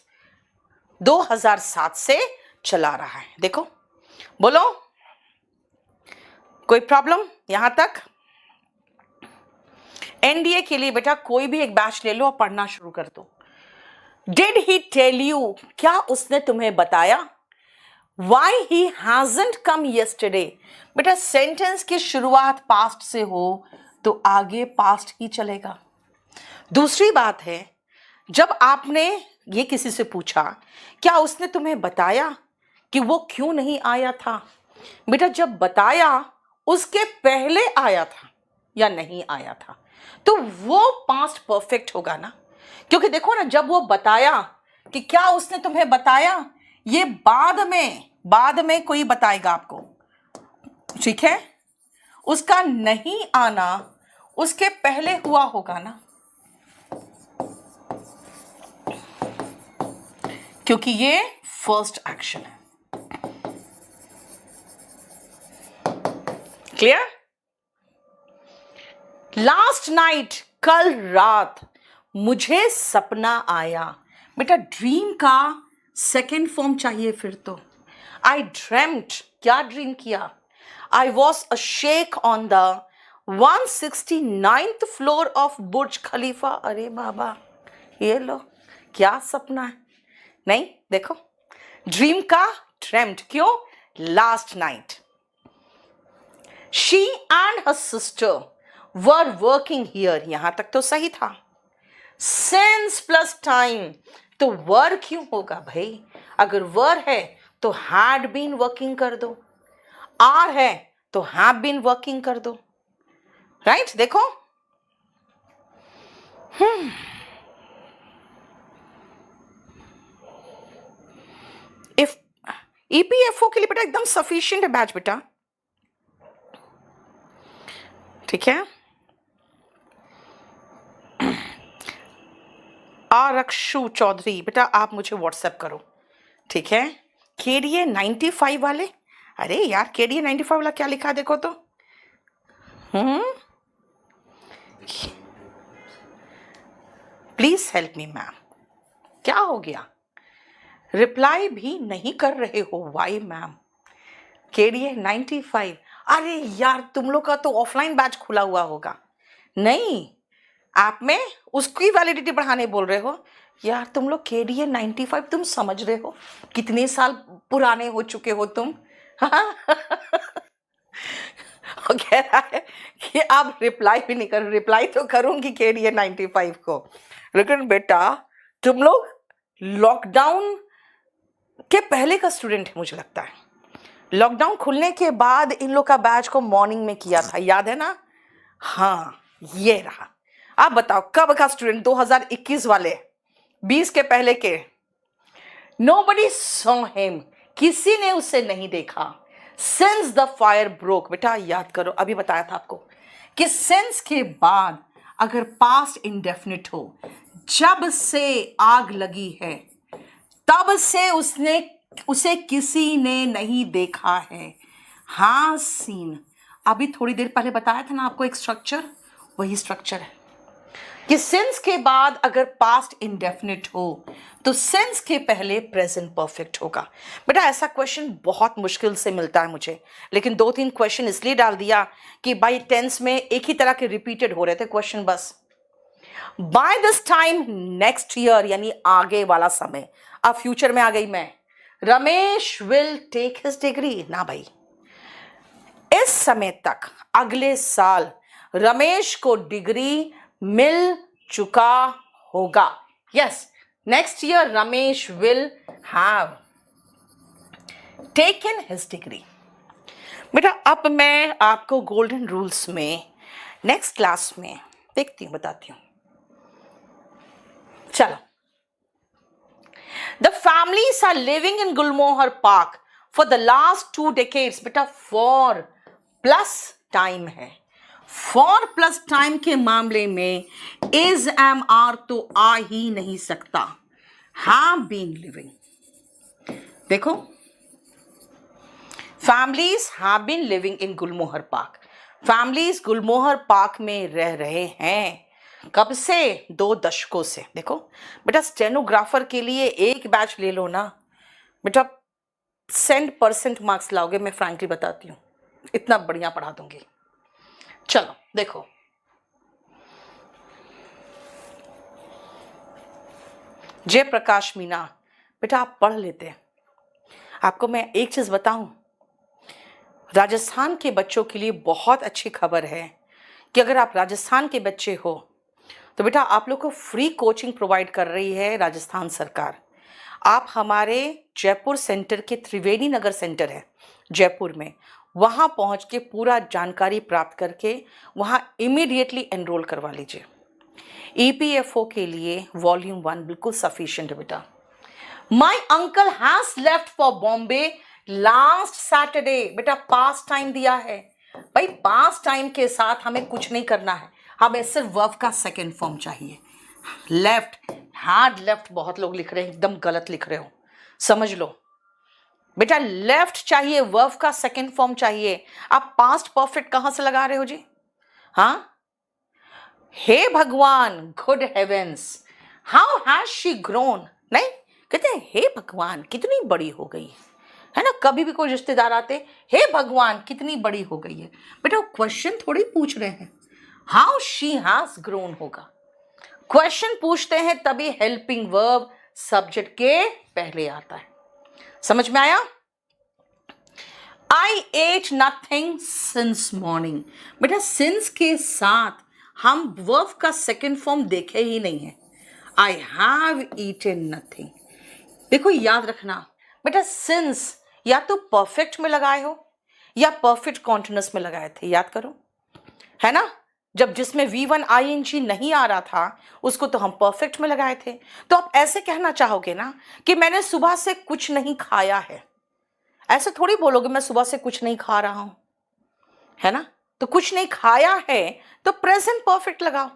2007 से चला रहा है. देखो, बोलो कोई प्रॉब्लम यहां तक? एनडीए के लिए बेटा कोई भी एक बैच ले लो और पढ़ना शुरू कर दो. डिड ही टेल यू, क्या उसने तुम्हें बताया? Why he hasn't come yesterday. बेटा सेंटेंस की शुरुआत पास्ट से हो तो आगे पास्ट ही चलेगा. दूसरी बात है, जब आपने ये किसी से पूछा क्या उसने तुम्हें बताया कि वो क्यों नहीं आया था, बेटा जब बताया उसके पहले आया था या नहीं आया था तो वो पास्ट परफेक्ट होगा ना. क्योंकि देखो ना, जब वो बताया कि क्या उसने तुम्हें बताया, ये बाद में कोई बताएगा आपको. ठीक है, उसका नहीं आना उसके पहले हुआ होगा ना, क्योंकि ये फर्स्ट एक्शन है. क्लियर? लास्ट नाइट, कल रात मुझे सपना आया. बेटा ड्रीम का सेकेंड फॉर्म चाहिए फिर तो. आई ड्रेम्ड, क्या ड्रीम किया? I was a sheikh on the 169th floor of Burj Khalifa. अरे बाबा, ये लो, क्या सपना है? नहीं, देखो ड्रीम का ड्रेम्ड, क्यों? Last night. She and her sister were working here. यहां तक तो सही था. सिंस प्लस टाइम, तो वर क्यों होगा भाई? अगर वर है तो हैड बीन वर्किंग कर दो, आर है तो हैव बीन वर्किंग कर दो. राइट? देखो इफ ईपीएफओ के लिए बेटा एकदम सफिशिएंट है बैच बेटा. ठीक है, आरक्षु चौधरी बेटा आप मुझे व्हाट्सएप करो. ठीक है, केडीए 95 वाले, अरे यार केडीए 95 वाला क्या लिखा देखो तो. प्लीज हेल्प मी मैम, क्या हो गया? रिप्लाई भी नहीं कर रहे हो. Y ma'am? केडीए 95, अरे यार तुम लोग का तो ऑफलाइन बैच खुला हुआ होगा. नहीं, ऐप में उसकी वैलिडिटी बढ़ाने बोल रहे हो. यार तुम लोग केडीए 95 तुम समझ रहे हो कितने साल पुराने हो चुके हो तुम? कह रहा है कि आप रिप्लाई भी नहीं कर. रिप्लाई तो करूंगी केडीए 95 को, लेकिन बेटा तुम लोग लॉकडाउन के पहले का स्टूडेंट है मुझे लगता है. लॉकडाउन खुलने के बाद इन लोग का बैच को मॉर्निंग में किया था, याद है ना? हाँ, ये रहा. आप बताओ कब का स्टूडेंट? 2021 वाले, 20 के पहले के. नोबडी सॉ हिम, किसी ने उसे नहीं देखा. सिंस द फायर ब्रोक, बेटा याद करो, अभी बताया था आपको कि सिंस के बाद अगर पास्ट इंडेफिनिट हो, जब से आग लगी है तब से उसे किसी ने नहीं देखा है. हाँ सीन, अभी थोड़ी देर पहले बताया था ना आपको एक स्ट्रक्चर, वही स्ट्रक्चर है कि सिंस के बाद अगर पास्ट इंडेफिनिट हो तो सिंस के पहले प्रेजेंट परफेक्ट होगा. बेटा ऐसा क्वेश्चन बहुत मुश्किल से मिलता है मुझे, लेकिन 2-3 क्वेश्चन इसलिए डाल दिया कि बाई टेंस में एक ही तरह के रिपीटेड हो रहे थे क्वेश्चन. बस by this time next year, यानी आगे वाला समय, अब फ्यूचर में आ गई मैं, Ramesh will take his degree. ना भाई, इस समय तक अगले साल रमेश को डिग्री मिल चुका होगा। Yes, next year Ramesh will have taken his degree. बेटा अब मैं आपको गोल्डन रूल्स में नेक्स्ट क्लास में देखती हूँ, बताती हूँ। चलो, the families are living in Gulmohar park for the last 2 decades। बेटा फॉर प्लस टाइम है, फॉर प्लस टाइम के मामले में इज एम आर तो आ ही नहीं सकता। हैव बीन लिविंग, देखो, families have been living in Gulmohar park, families Gulmohar park में रह रहे हैं कब से? 2 दशकों से। देखो बेटा, स्टेनोग्राफर के लिए एक बैच ले लो ना बेटा, 100% मार्क्स लाओगे, मैं फ्रैंकली बताती हूँ, इतना बढ़िया पढ़ा दूंगी। चलो देखो, जयप्रकाश मीना, बेटा आप पढ़ लेते हैं। आपको मैं एक चीज बताऊं, राजस्थान के बच्चों के लिए बहुत अच्छी खबर है कि अगर आप राजस्थान के बच्चे हो तो बेटा आप लोग को फ्री कोचिंग प्रोवाइड कर रही है राजस्थान सरकार। आप हमारे जयपुर सेंटर के त्रिवेणी नगर सेंटर है जयपुर में, वहाँ पहुँच के पूरा जानकारी प्राप्त करके वहाँ इमीडिएटली एनरोल करवा लीजिए। EPFO के लिए वॉल्यूम 1 बिल्कुल सफिशिएंट है बेटा। My uncle has left for Bombay last Saturday. बेटा पास्ट टाइम दिया है भाई, पास्ट टाइम के साथ हमें कुछ नहीं करना है, हमें सिर्फ वर्ब का सेकेंड फॉर्म चाहिए। लेफ्ट, हैड लेफ्ट बहुत लोग लिख रहे हैं, एकदम गलत लिख रहे हो, समझ लो बेटा, लेफ्ट चाहिए, वर्ब का सेकेंड फॉर्म चाहिए। आप पास्ट परफेक्ट कहां से लगा रहे हो जी? हाँ, हे भगवान, good heavens, how has she grown. नहीं, कहते हैं हे भगवान कितनी बड़ी हो गई है ना। कभी भी कोई रिश्तेदार आते, हे भगवान कितनी बड़ी हो गई है, बेटा वो क्वेश्चन थोड़ी पूछ रहे हैं, हाउ शी हैज ग्रोन होगा। क्वेश्चन पूछते हैं तभी हेल्पिंग वर्ब सब्जेक्ट के पहले आता है। समझ में आया? आई एट नथिंग सिंस मॉर्निंग। बेटा सिंस के साथ हम वर्ब का सेकेंड फॉर्म देखे ही नहीं है। I have eaten nothing. देखो याद रखना बेटा, सिंस या तो परफेक्ट में लगाए हो या परफेक्ट कॉन्टिन्यूअस में लगाए थे, याद करो, है ना। जब जिसमें V1 ING नहीं आ रहा था उसको तो हम परफेक्ट में लगाए थे। तो आप ऐसे कहना चाहोगे ना कि मैंने सुबह से कुछ नहीं खाया है, ऐसे थोड़ी बोलोगे मैं सुबह से कुछ नहीं खा रहा हूं, है ना। तो कुछ नहीं खाया है तो प्रेजेंट परफेक्ट लगाओ,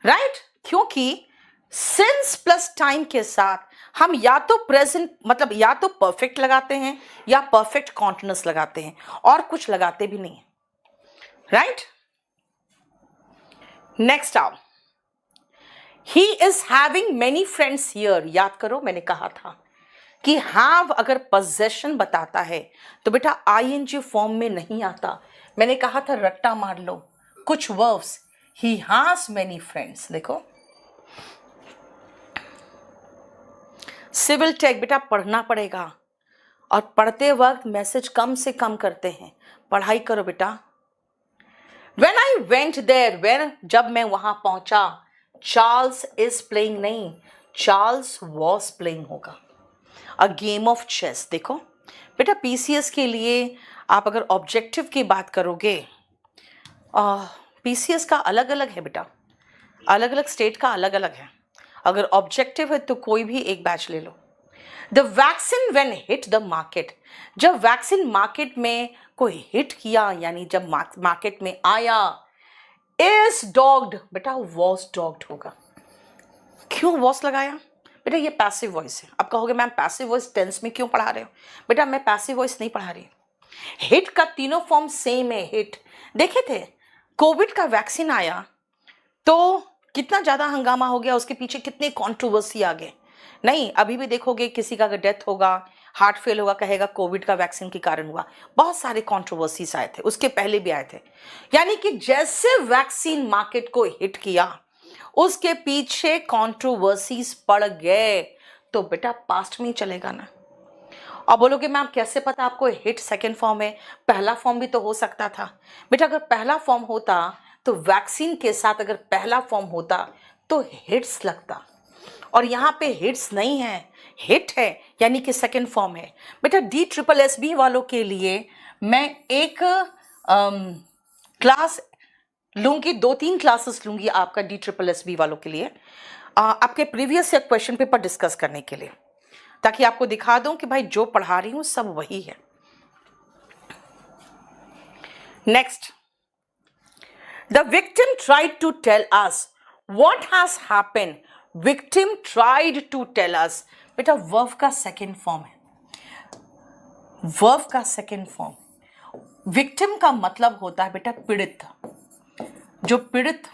राइट। क्योंकि सिंस प्लस टाइम के साथ हम या तो प्रेजेंट मतलब या तो परफेक्ट लगाते हैं या परफेक्ट कॉन्टिन्यूअस लगाते हैं, और कुछ लगाते भी नहीं, राइट। नेक्स्ट आओ, he is having many friends here. याद करो मैंने कहा था कि हैव अगर पोजेशन बताता है तो बेटा ING फॉर्म में नहीं आता। मैंने कहा था रट्टा मार लो कुछ verbs, he has many friends. देखो सिविल टेक बेटा पढ़ना पड़ेगा, और पढ़ते वक्त मैसेज कम से कम करते हैं, पढ़ाई करो बेटा। When I went there, when जब मैं वहां पहुंचा, चार्ल्स इज प्लेइंग नहीं, चार्ल्स वॉज प्लेइंग होगा। A game of chess. देखो बेटा PCS के लिए आप अगर ऑब्जेक्टिव की बात करोगे, PCS का अलग अलग है बेटा, अलग अलग स्टेट का अलग अलग है। अगर ऑब्जेक्टिव है तो कोई भी एक बैच ले लो। The vaccine when hit the market. जब वैक्सीन मार्केट में कोई हिट किया यानी जब मार्केट में आया, इज डॉग्ड बेटा वॉज डॉग्ड होगा। क्यों वॉज लगाया बेटा? ये पैसिव वॉइस है। अब कहोगे मैम पैसिव वॉइस टेंस में क्यों पढ़ा रहे हो? बेटा मैं पैसिव वॉइस नहीं पढ़ा रही, हिट का तीनों फॉर्म सेम है। हिट देखे थे, कोविड का वैक्सीन आया तो कितना ज्यादा हंगामा हो गया, उसके पीछे कितने कंट्रोवर्सी आ गए। नहीं, अभी भी देखोगे किसी का अगर डेथ होगा, हार्ट फेल होगा, कहेगा कोविड का वैक्सीन के कारण हुआ। बहुत सारे कंट्रोवर्सीज आए थे, उसके पहले भी आए थे। यानी कि जैसे वैक्सीन मार्केट को हिट किया, उसके पीछे कंट्रोवर्सीज पड़ गए, तो बेटा पास्ट में ही चलेगा ना। और बोलोगे मैम कैसे पता आपको हिट सेकंड फॉर्म है, पहला फॉर्म भी तो हो सकता था। बेटा अगर पहला फॉर्म होता तो वैक्सीन के साथ अगर पहला फॉर्म होता तो हिट्स लगता, और यहाँ पे हिट्स नहीं है, हिट है यानी कि सेकंड फॉर्म है। बेटा DSSB वालों के लिए मैं एक क्लास लूंगी, 2-3 क्लासेस लूंगी आपका DSSB वालों के लिए, आपके previous year question paper discuss करने के लिए, ताकि आपको दिखा दूं कि भाई जो पढ़ा रही हूं सब वही है। Next, the victim tried to tell us what has happened. Victim tried to tell us, बेटा वर्ब का सेकंड फॉर्म है, वर्ब का सेकंड फॉर्म। विक्टिम का मतलब होता है बेटा पीड़ित, जो पीड़ित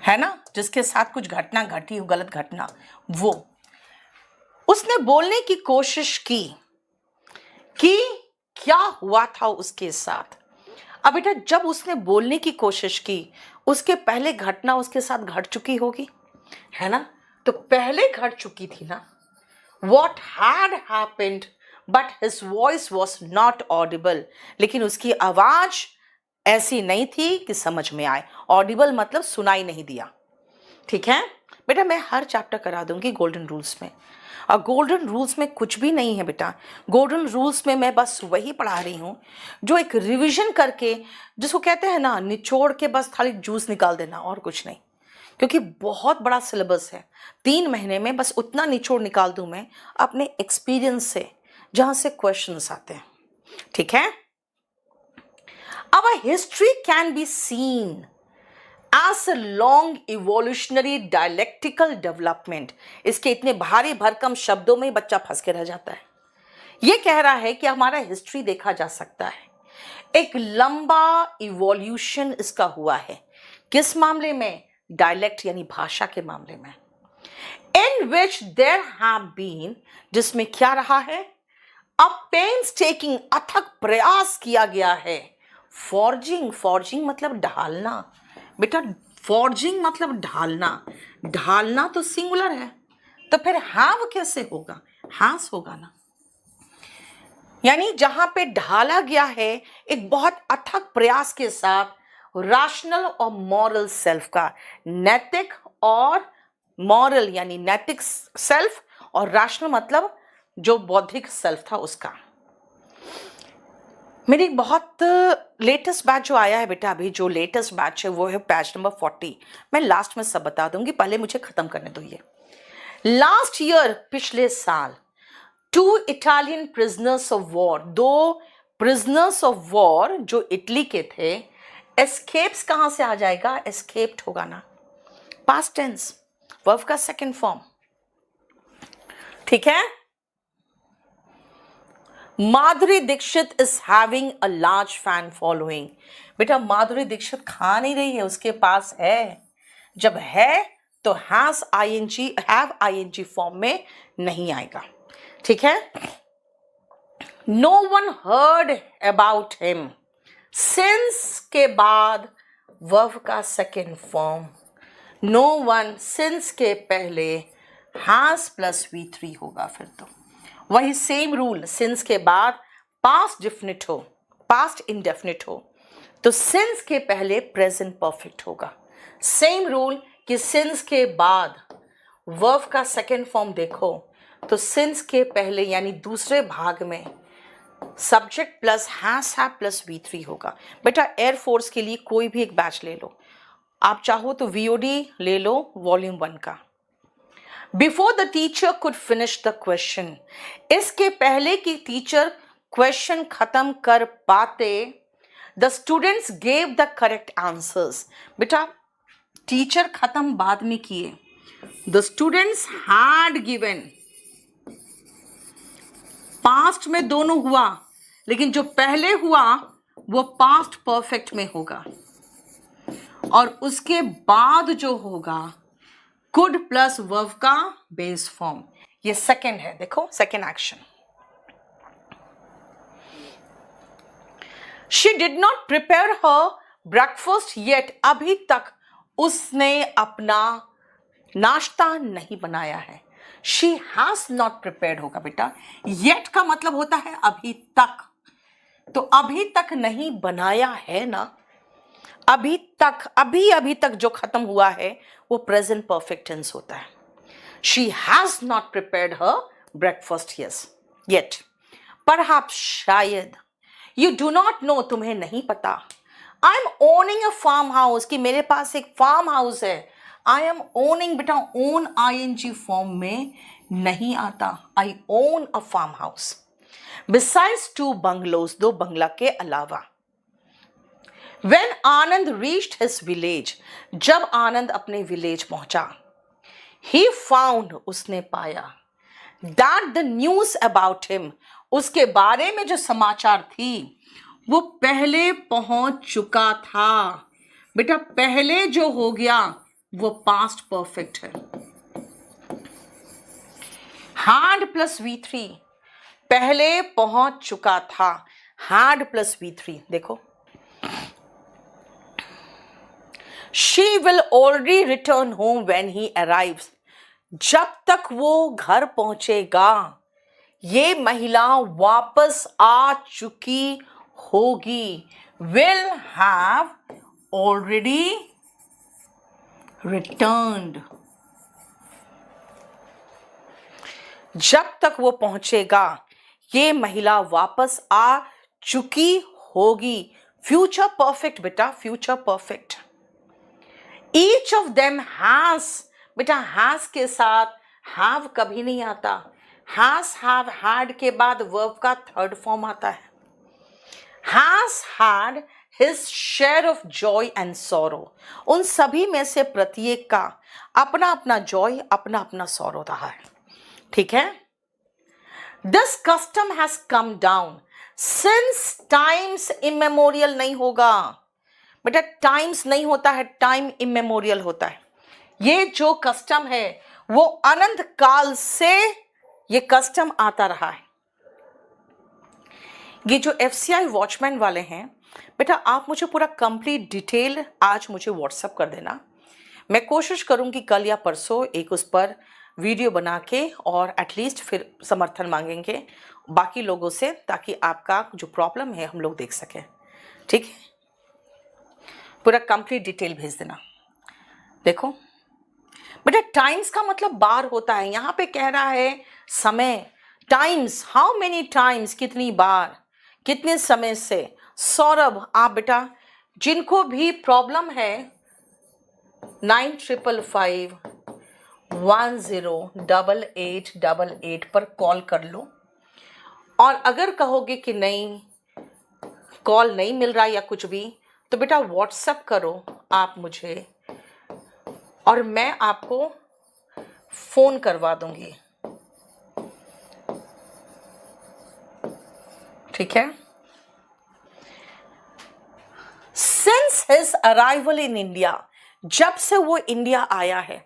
है ना, जिसके साथ कुछ घटना घटी हो, गलत घटना, वो उसने बोलने की कोशिश की कि क्या हुआ था उसके साथ। अब बेटा जब उसने बोलने की कोशिश की, उसके पहले घटना उसके साथ घट चुकी होगी, है ना, तो पहले घट चुकी थी ना। What had happened, but his voice was not audible, लेकिन उसकी आवाज ऐसी नहीं थी कि समझ में आए। ऑडिबल मतलब सुनाई नहीं दिया। ठीक है बेटा, मैं हर चैप्टर करा दूंगी गोल्डन रूल्स में, और गोल्डन रूल्स में कुछ भी नहीं है बेटा। गोल्डन रूल्स में मैं बस वही पढ़ा रही हूँ जो एक रिवीजन करके, जिसको कहते हैं ना निचोड़ के बस खाली जूस निकाल देना, और कुछ नहीं, क्योंकि बहुत बड़ा सिलेबस है। 3 महीने में बस उतना निचोड़ निकाल दूं मैं अपने एक्सपीरियंस से, जहां से क्वेश्चंस आते हैं। ठीक है, Our history can be seen as a long evolutionary dialectical development। इसके इतने भारी भरकम शब्दों में बच्चा फंस के रह जाता है। ये कह रहा है कि हमारा हिस्ट्री देखा जा सकता है, एक लंबा इवोल्यूशन इसका हुआ है। किस मामले में? डायलेक्ट यानी भाषा के मामले में। In which there have been, जिसमें क्या रहा है? A painstaking, अथक प्रयास किया गया है। फॉर्जिंग, फॉर्जिंग मतलब ढालना बेटा, फॉर्जिंग मतलब ढालना, ढालना तो सिंगुलर है, तो फिर हैव कैसे होगा? हैज होगा ना। यानी जहां पे ढाला गया है एक बहुत अथक प्रयास के साथ, रैशनल और मॉरल सेल्फ का, नैतिक और मॉरल यानी नैतिक सेल्फ, और रैशनल मतलब जो बौद्धिक सेल्फ था उसका। मेरी बहुत लेटेस्ट बैच जो आया है बेटा, अभी जो लेटेस्ट बैच है वो है बैच नंबर 40। मैं लास्ट में सब बता दूंगी, पहले मुझे खत्म करने दो ये। लास्ट ईयर, पिछले साल, 2 Italian prisoners of war, 2 prisoners of war जो इटली के थे, एस्केप्स कहां से आ जाएगा? एस्केप्ड होगा ना, पास्ट टेंस, वर्ब का सेकंड फॉर्म। ठीक है, Madhuri Dixit is having a large fan following. बेटा माधुरी दीक्षित खा नहीं रही है, उसके पास है। जब है तो has ING, have ING form में नहीं आएगा। ठीक है, no one heard about him, since के बाद वर्ब का second form. No one, since के पहले हैज प्लस V3 होगा, फिर तो वही सेम रूल, सिंस के बाद पास्ट डिफिनिट हो, पास्ट इंडेफिनिट हो तो सिंस के पहले प्रेजेंट परफेक्ट होगा। सेम रूल कि सिंस के बाद वर्ब का सेकेंड फॉर्म देखो तो सिंस के पहले यानी दूसरे भाग में subject plus has have plus V3 होगा। बेटा एयरफोर्स के लिए कोई भी एक बैच ले लो, आप चाहो तो VOD ले लो वॉल्यूम 1 का। Before the teacher could finish the question, इसके पहले कि टीचर क्वेश्चन खत्म कर पाते, the students gave the correct answers। बेटा टीचर खत्म बाद में किए, the students had given, past में दोनों हुआ, लेकिन जो पहले हुआ वो पास्ट परफेक्ट में होगा, और उसके बाद जो होगा कुड प्लस वर्ब का बेस फॉर्म। ये सेकंड है, देखो second action. She did not prepare her breakfast yet, अभी तक उसने अपना नाश्ता नहीं बनाया है। शी हैज नॉट प्रिपेयर्ड होगा बेटा। येट का मतलब होता है अभी तक, तो अभी तक नहीं बनाया है ना, अभी तक, अभी तक जो खत्म हुआ है वो प्रेजेंट परफेक्ट टेंस होता है। She has not prepared her breakfast yet. Perhaps शायद, यू डू नॉट नो, तुम्हें नहीं पता। I am owning a farm house, कि मेरे पास एक फार्म हाउस है। आई एम ओनिंग बेटा, ओन आईएनजी फॉर्म में नहीं आता। I own a farm house. Besides 2 bungalows, 2 बंगला के अलावा। When Anand reached his village, जब आनंद अपने विलेज पहुंचा, he found, उसने पाया, that the news about him, उसके बारे में जो समाचार थी वो पहले पहुंच चुका था। बेटा पहले जो हो गया वो पास्ट परफेक्ट है। had प्लस V3, पहले पहुंच चुका था, had प्लस V3। देखो, she will already return home when he arrives, जब तक वो घर पहुंचेगा ये महिला वापस आ चुकी होगी। will have already returned, जब तक वो पहुंचेगा ये महिला वापस आ चुकी होगी। फ्यूचर परफेक्ट बेटा, future perfect. Each of them has, बेटा हैज के साथ हैव कभी नहीं आता। हैज, हैव, हैड के बाद वर्ब का थर्ड फॉर्म आता है। Has had his share of Joy and sorrow, उन सभी में से प्रत्येक का अपना अपना जॉय, अपना अपना सॉरो रहा है। ठीक है। This custom has come down since times immemorial नहीं होगा बेटा, टाइम्स नहीं होता है, टाइम इमेमोरियल होता है। ये जो कस्टम है वो अनंत काल से ये कस्टम आता रहा है। ये जो एफसीआई वॉचमैन वाले हैं बेटा, आप मुझे पूरा कंप्लीट डिटेल आज मुझे व्हाट्सएप कर देना। मैं कोशिश करूंगी कल या परसों एक उस पर वीडियो बना के और एटलीस्ट फिर समर्थन मांगेंगे बाकी लोगों से, ताकि आपका जो प्रॉब्लम है हम लोग देख सकें। ठीक है, पूरा कंप्लीट डिटेल भेज देना। देखो बेटा, टाइम्स का मतलब बार होता है, यहां पे कह रहा है समय। टाइम्स, हाउ मेनी टाइम्स, कितनी बार, कितने समय से। सौरभ, आप बेटा जिनको भी प्रॉब्लम है 9555108888 पर कॉल कर लो। और अगर कहोगे कि नहीं कॉल नहीं मिल रहा या कुछ भी, तो बेटा व्हाट्सएप करो आप मुझे और मैं आपको फोन करवा दूंगी। ठीक है। Since his arrival in India, जब से वो इंडिया आया है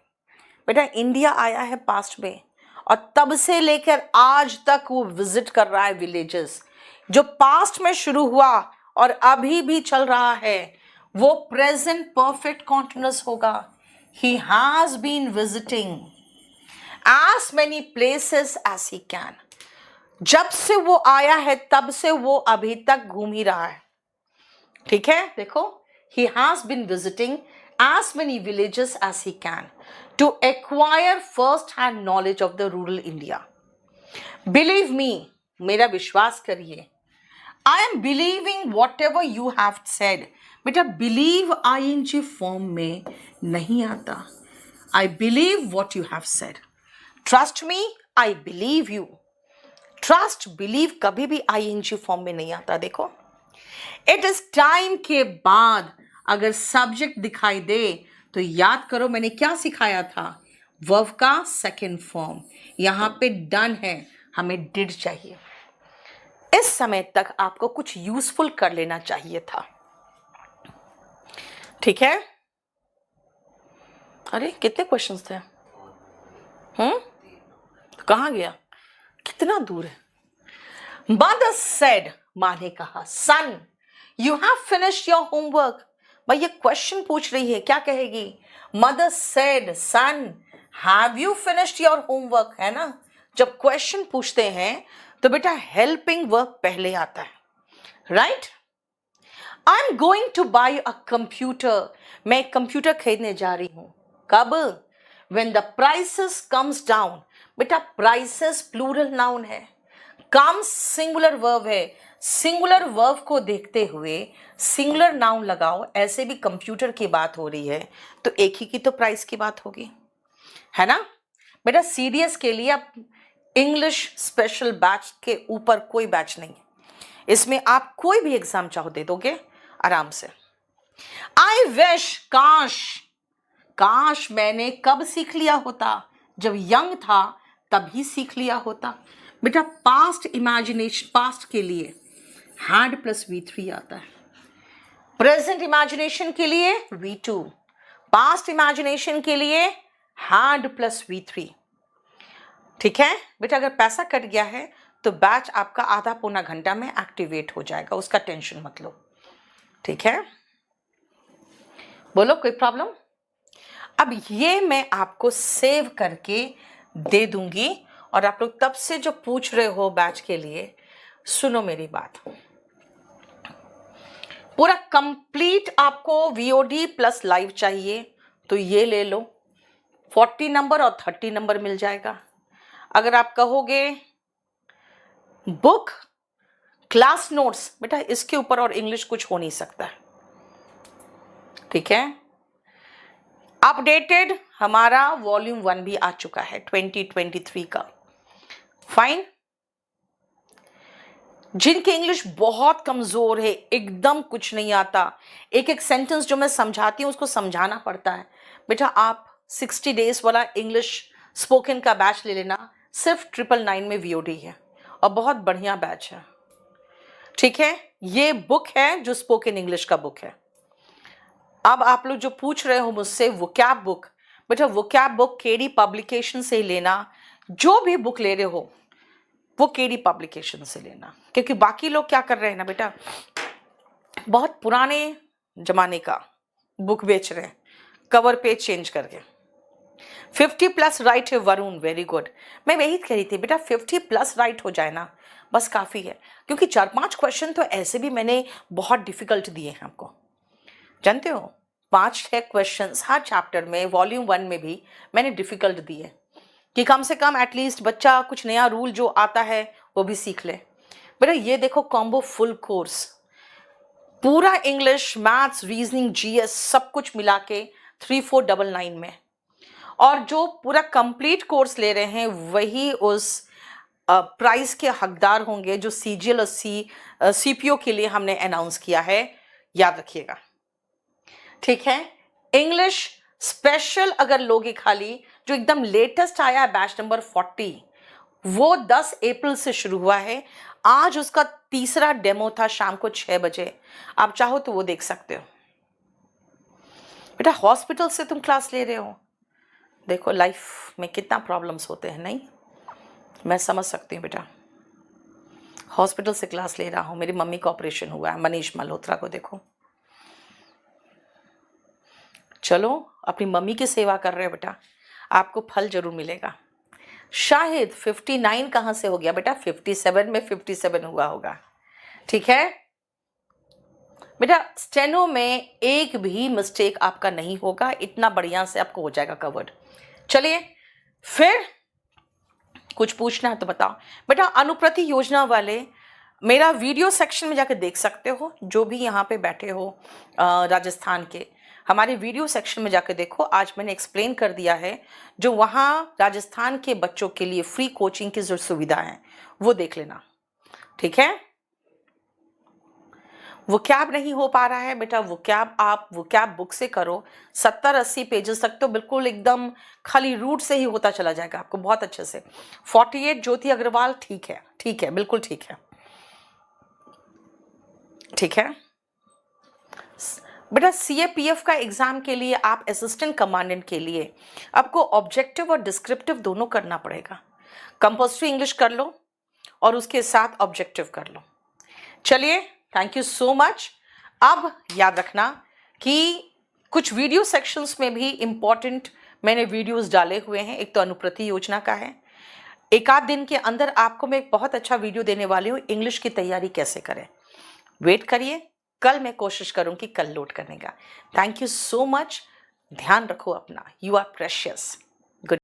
बेटा, इंडिया आया है पास्ट में, और तब से लेकर आज तक वो विजिट कर रहा है विलेजेस। जो पास्ट में शुरू हुआ और अभी भी चल रहा है वो प्रेजेंट परफेक्ट कॉन्टिन्यूअस होगा। He has been visiting as many places as he can, जब से वो आया है तब से वो अभी तक घूम ही रहा है। ठीक है, देखो, he has been visiting as many villages as he can to acquire first hand knowledge of the rural India. Believe me, मेरा विश्वास करिए। I am believing whatever you have said. बेटा believe ing फॉर्म में नहीं आता। I believe what you have said. Trust me, I believe you. Trust, believe कभी भी ing form में नहीं आता। देखो, इट इज टाइम के बाद अगर सब्जेक्ट दिखाई दे तो याद करो मैंने क्या सिखाया था, वर्ब का सेकंड फॉर्म। यहां पे डन है, हमें डिड चाहिए। इस समय तक आपको कुछ यूजफुल कर लेना चाहिए था। ठीक है। अरे कितने क्वेश्चंस थे? कहां गया, कितना दूर है? मदर सेड, माँ ने कहा, son you have finished your homework, भाई ये क्वेश्चन पूछ रही है, क्या कहेगी? Mother said son have you finished your homework, है ना? जब क्वेश्चन पूछते हैं तो बेटा हेल्पिंग वर्ब पहले आता है, right? I am going to buy a computer, मैं एक कंप्यूटर खरीदने जा रही हूं। कब? When the prices comes down. बेटा प्राइसेस प्लूरल नाउन है, कम्स सिंगुलर वर्ब है, सिंगुलर वर्ब को देखते हुए सिंगुलर नाउन लगाओ। ऐसे भी कंप्यूटर की बात हो रही है तो एक ही की तो प्राइस की बात होगी, है ना? बेटा सीडीएस के लिए अब इंग्लिश स्पेशल बैच के ऊपर कोई बैच नहीं है, इसमें आप कोई भी एग्जाम चाहो दे दोगे आराम से। आई विश, काश, काश मैंने कब सीख लिया होता, जब यंग था तभी सीख लिया होता। बेटा पास्ट इमेजिनेशन, पास्ट के लिए हैड प्लस V3 आता है, प्रेजेंट इमेजिनेशन के लिए V2, पास्ट इमेजिनेशन के लिए हैड प्लस V3। ठीक है बेटा, अगर पैसा कट गया है तो बैच आपका आधा पौना घंटा में एक्टिवेट हो जाएगा, उसका टेंशन मत लो, ठीक है? बोलो कोई प्रॉब्लम? अब ये मैं आपको सेव करके दे दूंगी और आप लोग तब से जो पूछ रहे हो बैच के लिए, सुनो मेरी बात। पूरा कंप्लीट आपको VOD प्लस लाइव चाहिए तो ये ले लो, 40 नंबर और 30 नंबर मिल जाएगा। अगर आप कहोगे बुक क्लास नोट्स, बेटा इसके ऊपर और इंग्लिश कुछ हो नहीं सकता, ठीक है? अपडेटेड हमारा वॉल्यूम 1 भी आ चुका है 2023 का, फाइन। जिनकी इंग्लिश बहुत कमजोर है, एकदम कुछ नहीं आता, एक एक सेंटेंस जो मैं समझाती हूं उसको समझाना पड़ता है, बेटा आप 60 डेज वाला इंग्लिश स्पोकन का बैच ले लेना, सिर्फ 999 में VOD है और बहुत बढ़िया बैच है, ठीक है? ये बुक है जो स्पोकन इंग्लिश का बुक है। अब आप लोग जो पूछ रहे हो मुझसे वोकैब बुक, बेटा वोकैब बुक केडी पब्लिकेशन से लेना, जो भी बुक ले रहे हो वो केडी पब्लिकेशन से लेना, क्योंकि बाकी लोग क्या कर रहे हैं ना बेटा, बहुत पुराने जमाने का बुक बेच रहे हैं, कवर पेज चेंज करके। 50 प्लस राइट है वरुण, वेरी गुड। मैं वही कह रही थी बेटा 50 प्लस राइट हो जाए ना बस काफ़ी है, क्योंकि 4-5 क्वेश्चन तो ऐसे भी मैंने बहुत डिफिकल्ट दिए हैं आपको, जानते हो? 5-6 क्वेश्चन हर चैप्टर में, वॉल्यूम 1 में भी मैंने डिफिकल्ट दिए कि कम से कम एटलीस्ट बच्चा कुछ नया रूल जो आता है वो भी सीख ले। बेटा ये देखो कॉम्बो फुल कोर्स, पूरा इंग्लिश, मैथ्स, रीजनिंग, GS सब कुछ मिला के 3499 में, और जो पूरा कंप्लीट कोर्स ले रहे हैं वही उस प्राइस के हकदार होंगे जो CGL और CPO के लिए हमने अनाउंस किया है, याद रखिएगा, ठीक है? इंग्लिश स्पेशल अगर लोगे खाली, जो एकदम लेटेस्ट आया है बैच नंबर 40, वो 10 अप्रैल से शुरू हुआ है, आज उसका तीसरा डेमो था शाम को 6 बजे, आप चाहो तो वो देख सकते हो। बेटा हॉस्पिटल से तुम क्लास ले रहे हो, देखो लाइफ में कितना प्रॉब्लम्स होते हैं, नहीं? मैं समझ सकती हूँ बेटा, हॉस्पिटल से क्लास ले रहा हूँ, मेरी मम्मी का ऑपरेशन हुआ है, मनीष मल्होत्रा को देखो, चलो अपनी मम्मी की सेवा कर रहे हो बेटा, आपको फल जरूर मिलेगा। शाहिद 59 कहाँ से हो गया बेटा, 57 में 57 हुआ होगा, ठीक है? बेटा स्टेनो में एक भी मिस्टेक आपका नहीं होगा, इतना बढ़िया से आपको हो जाएगा कवर्ड। चलिए फिर कुछ पूछना है तो बताओ। बेटा अनुप्रति योजना वाले मेरा वीडियो सेक्शन में जाकर देख सकते हो, जो भी यहाँ पे बैठे हो राजस्थान के, हमारे वीडियो सेक्शन में जाकर देखो, आज मैंने एक्सप्लेन कर दिया है, जो वहाँ राजस्थान के बच्चों के लिए फ्री कोचिंग की जो सुविधा है वो देख लेना, ठीक है? वो कैब नहीं हो पा रहा है बेटा, वो कैब आप वो कैब बुक से करो, 70-80 पेजेस तक तो बिल्कुल एकदम खाली रूट से ही होता चला जाएगा आपको बहुत अच्छे से। 48 ज्योति अग्रवाल, ठीक है, ठीक है, बिल्कुल ठीक है, ठीक है बेटा। CAPF का एग्जाम के लिए आप असिस्टेंट कमांडेंट के लिए आपको ऑब्जेक्टिव और डिस्क्रिप्टिव दोनों करना पड़ेगा। कंपल्सरी इंग्लिश कर लो और उसके साथ ऑब्जेक्टिव कर लो। चलिए थैंक यू सो मच। अब याद रखना कि कुछ वीडियो सेक्शंस में भी इम्पॉर्टेंट मैंने वीडियोस डाले हुए हैं। एक तो अनुप्रति योजना का है, एक आध दिन के अंदर आपको मैं एक बहुत अच्छा वीडियो देने वाली हूँ, इंग्लिश की तैयारी कैसे करें। वेट करिए, कल मैं कोशिश करूँगी कल लोड करने का। Thank you so much. ध्यान रखो अपना, यू आर प्रेशियस।